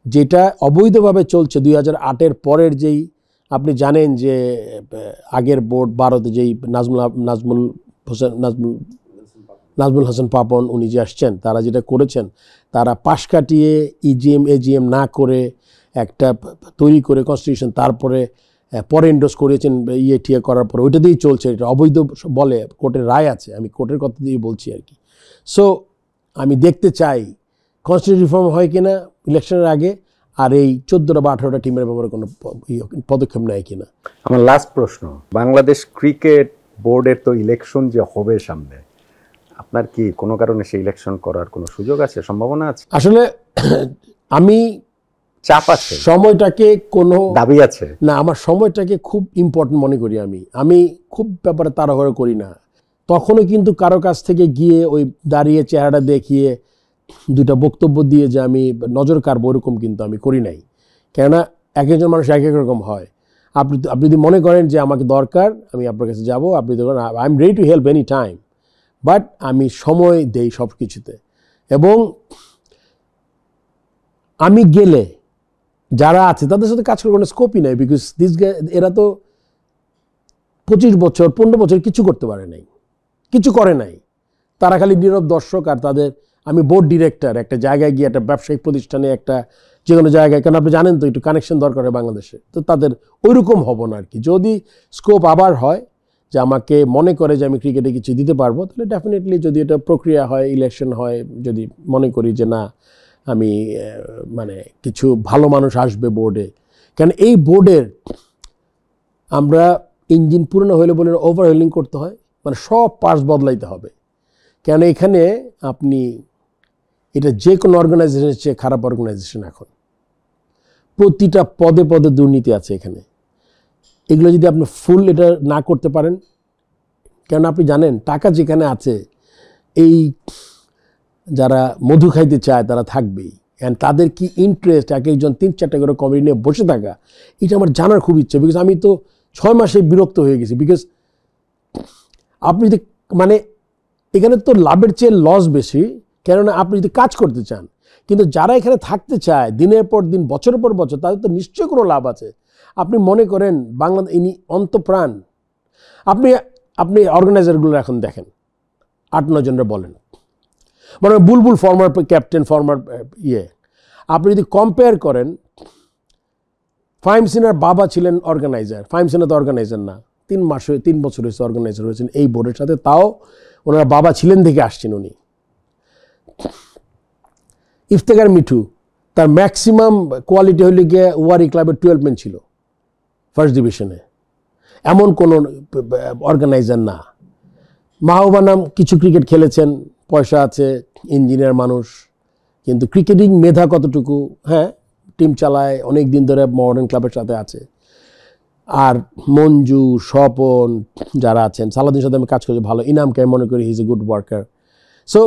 যেটা অবৈধভাবে চলছে 2008-এর পরের, যেই আপনি জানেন যে আগের বোর্ড ভারতে যেই নাজমুল হাসান পাপন উনি যে আসছেন, তারা যেটা করেছেন, তারা পাশ কাটিয়ে এজিএম না করে একটা তৈরি করে কনস্টিটিউশন, তারপরে পরে এন্ডোর্স করেছেন টিএ করার পরে, ওইটা দিয়েই চলছে। এটা অবৈধ বলে কোর্টের রায় আছে, আমি কোর্টের কথা দিয়ে বলছি আর কি। সো আমি দেখতে চাই কনস্টিটিউশন রিফর্ম হয় কিনা ইলেকশনের আগে, আর এই 14টা বা 18টা টিমের ব্যাপারে কোনো পদক্ষেপ নেয় কিনা। আমার লাস্ট প্রশ্ন, বাংলাদেশ ক্রিকেট বোর্ডের তো ইলেকশন যে হবে সামনে, আপনার কি কোনো কারণে সেই ইলেকশন করার কোনো সুযোগ আছে, সম্ভাবনা আছে? আসলে আমি চাপ আছে, সময়টাকে কোনো দাবি আছে না, আমার সময়টাকে খুব ইম্পর্টেন্ট মনে করি। আমি খুব ব্যাপারে তাড়াহুড়ো করি না। তখনও কিন্তু কারো কাছ থেকে গিয়ে ওই দাঁড়িয়ে চেহারাটা দেখিয়ে 2টা বক্তব্য দিয়ে যে আমি নজর কাড়বো, ওরকম কিন্তু আমি করি নাই। কেননা এক একজন মানুষ এক এক রকম হয়। আপনি যদি মনে করেন যে আমাকে দরকার, আমি আপনার কাছে যাবো, আপনি দেখুন I am ready to help any time, but আমি সময় দেই সব কিছুতে। এবং আমি গেলে যারা আছে তাদের সাথে কাজ করার কোনো স্কোপই নাই, বিকজ এরা তো 25 বছর 15 বছর কিছু করতে পারে নাই, কিছু করে নাই। তারা খালি নীরব দর্শক। আর তাদের, আমি বোর্ড ডিরেক্টর, একটা জায়গায় গিয়ে একটা ব্যবসায়িক প্রতিষ্ঠানে, একটা যে কোনো জায়গায়, কারণ আপনি জানেন তো একটু কানেকশন দরকার হয় বাংলাদেশে, তো তাদের ওইরকম হব না আর কি। যদি স্কোপ আবার হয় যে আমাকে মনে করে যে আমি ক্রিকেটে কিছু দিতে পারবো, তাহলে ডেফিনেটলি, যদি এটা প্রক্রিয়া হয়, ইলেকশন হয়, যদি মনে করি যে না আমি মানে কিছু ভালো মানুষ আসবে বোর্ডে, কারণ এই বোর্ডের আমরা ইঞ্জিন পুরনো হইলে বলে ওভারহেলিং করতে হয়, মানে সব পার্টস বদলাইতে হবে। কেন এখানে আপনি, এটা যে কোনো অর্গানাইজেশনের চেয়ে খারাপ অর্গানাইজেশন। এখন প্রতিটা পদে পদে দুর্নীতি আছে এখানে। এগুলো যদি আপনি ফুল এটা না করতে পারেন, কেন আপনি জানেন টাকা যেখানে আছে, এই যারা মধু খাইতে চায় তারা থাকবেই। অ্যান্ড তাদের কি ইন্টারেস্ট, এক একজন 3-4টা করে কমিটি নিয়ে বসে থাকা, এটা আমার জানার খুব ইচ্ছে। বিকজ আমি তো 6 মাসে বিরক্ত হয়ে গেছি। বিকজ আপনি যদি, মানে এখানে তো লাভের চেয়ে লস বেশি, কেননা আপনি যদি কাজ করতে চান, কিন্তু যারা এখানে থাকতে চায় দিনের পর দিন বছরের পর বছর, তাদের তো নিশ্চয়ই কোনো লাভ আছে। আপনি মনে করেন বাংলাদেশ ইনি অন্তপ্রাণ, আপনি আপনি অর্গানাইজারগুলো এখন দেখেন 8-9 জনরা বলেন, মানে বুলবুল ফর্মার ক্যাপ্টেন, ফর্মার আপনি যদি কম্পেয়ার করেন, ফাহিম সিনার বাবা ছিলেন অর্গানাইজার, ফাহিম সিনা তো অর্গানাইজার না, 3 বছর হয়েছে অর্গানাইজার হয়েছেন এই বোর্ডের সাথে, তাও ওনার বাবা ছিলেন থেকে আসছেন উনি। ইফতেখার মিঠু তার ম্যাক্সিমাম কোয়ালিটি হলে গিয়ে ওয়ারি ক্লাবের 12 ম্যান ছিল ফার্স্ট ডিভিশনে, এমন কোনো অর্গানাইজার না। মাহবুবা নাম কিছু ক্রিকেট খেলেছেন, পয়সা আছে, ইঞ্জিনিয়ার মানুষ, কিন্তু ক্রিকেটিং মেধা কতটুকু, হ্যাঁ টিম চালায়, অনেক দিন ধরে মডার্ন ক্লাবের সাথে আছে। আর মঞ্জু, স্বপন যারা আছেন, সালাদিনের সাথে আমি কাজ করছি ভালো, ইনামকে আমি মনে করি হি is a good worker. So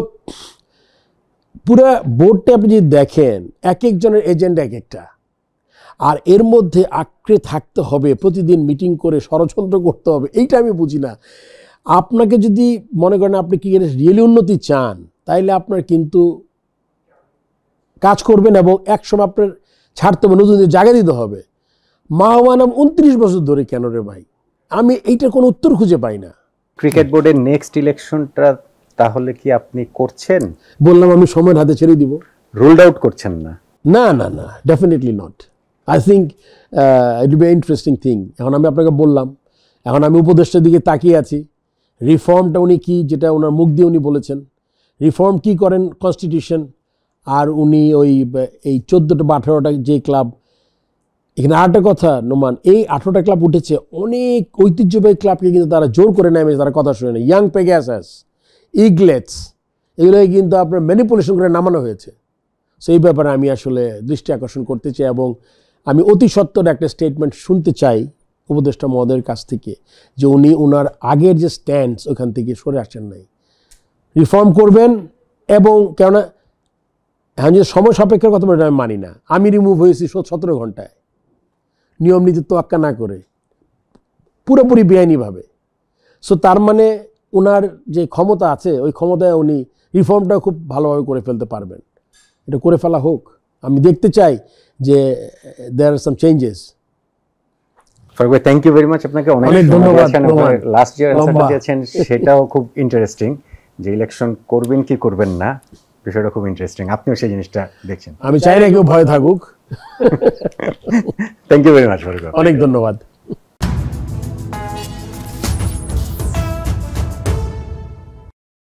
পুরো বোর্ডটা আপনি যদি দেখেন, এক একজনের এজেন্ডা এক একটা, আর এর মধ্যে আঁকড়ে থাকতে হবে, প্রতিদিন মিটিং করে ষড়যন্ত্র করতে হবে, এইটা আমি বুঝি না। আপনাকে যদি মনে করেন আপনি ক্রিকেটের রিয়েলি উন্নতি চান, তাইলে আপনার কিন্তু কাজ করবেন এবং একসময় আপনার ছাড়তে হবে, নতুন জায়গা দিতে হবে। মাহবুবা নাম 29 বছর ধরে কেন রে ভাই, আমি এইটার কোনো উত্তর খুঁজে পাই না। ক্রিকেট বোর্ডের নেক্সট ইলেকশনটা তাহলে কি আপনি করছেন? বললাম আমি সময়ের হাতে ছেড়ে দিব। রুলড আউট করছেন না? না না না, definitely not. I think it will be interesting thing. এখন আমি আপনাকে বললাম, এখন আমি উপদেষ্টার দিকে তাকিয়ে আছি, রিফর্মটা উনি কি, যেটা ওনার মুখ দিয়ে উনি বলেছেন, রিফর্ম কি করেন কনস্টিটিউশন, আর উনি ওই এই 14টা বা 18টা যে ক্লাব, এখানে আরেকটা কথা নোমান, এই 18টা ক্লাব উঠেছে, অনেক ঐতিহ্যবাহী ক্লাবকে কিন্তু তারা জোর করে নেমে, তারা কথা শুনে না। ইয়াং পেগাসাস, ইগলেটস, এগুলোকে কিন্তু আপনার ম্যানিপুলেশন করে নামানো হয়েছে। সো এই ব্যাপারে আমি আসলে দৃষ্টি আকর্ষণ করতে চাই, এবং আমি অতি সত্বর একটা স্টেটমেন্ট শুনতে চাই উপদেষ্টা মহোদয়ের কাছ থেকে, যে উনি ওনার আগের যে স্ট্যান্ডস ওখান থেকে সরে আসেন নাই, রিফর্ম করবেন। এবং কেননা এখন যে সময় সাপেক্ষের কথা বলে আমি মানি না। আমি রিমুভ হয়েছি 17 ঘন্টায়, নিয়ম নীতি তোয়াক্কা না করে, পুরোপুরি বেআইনিভাবে। সো তার মানে ওনার যে ক্ষমতা আছে, ওই ক্ষমতায় উনি রিফর্মটা খুব ভালোভাবে করে ফেলতে পারবেন। এটা করে ফেলা হোক, আমি দেখতে চাই যে দেয়ার আর সাম চেঞ্জেস। ফারুক ভাই, থ্যাংক ইউ ভেরি মাচ, আপনাকে অনেক ধন্যবাদ। লাস্ট ইয়ার অ্যান্সারটা দিয়েছেন, সেটাও খুব ইন্টারেস্টিং, যে ইলেকশন করবেন কি করবেন না, বিষয়টা খুব ইন্টারেস্টিং, আপনিও সেই জিনিসটা দেখছেন। আমি চাই না কেউ ভয় থাকুক। Thank you very much Faruk ভাই, অনেক ধন্যবাদ।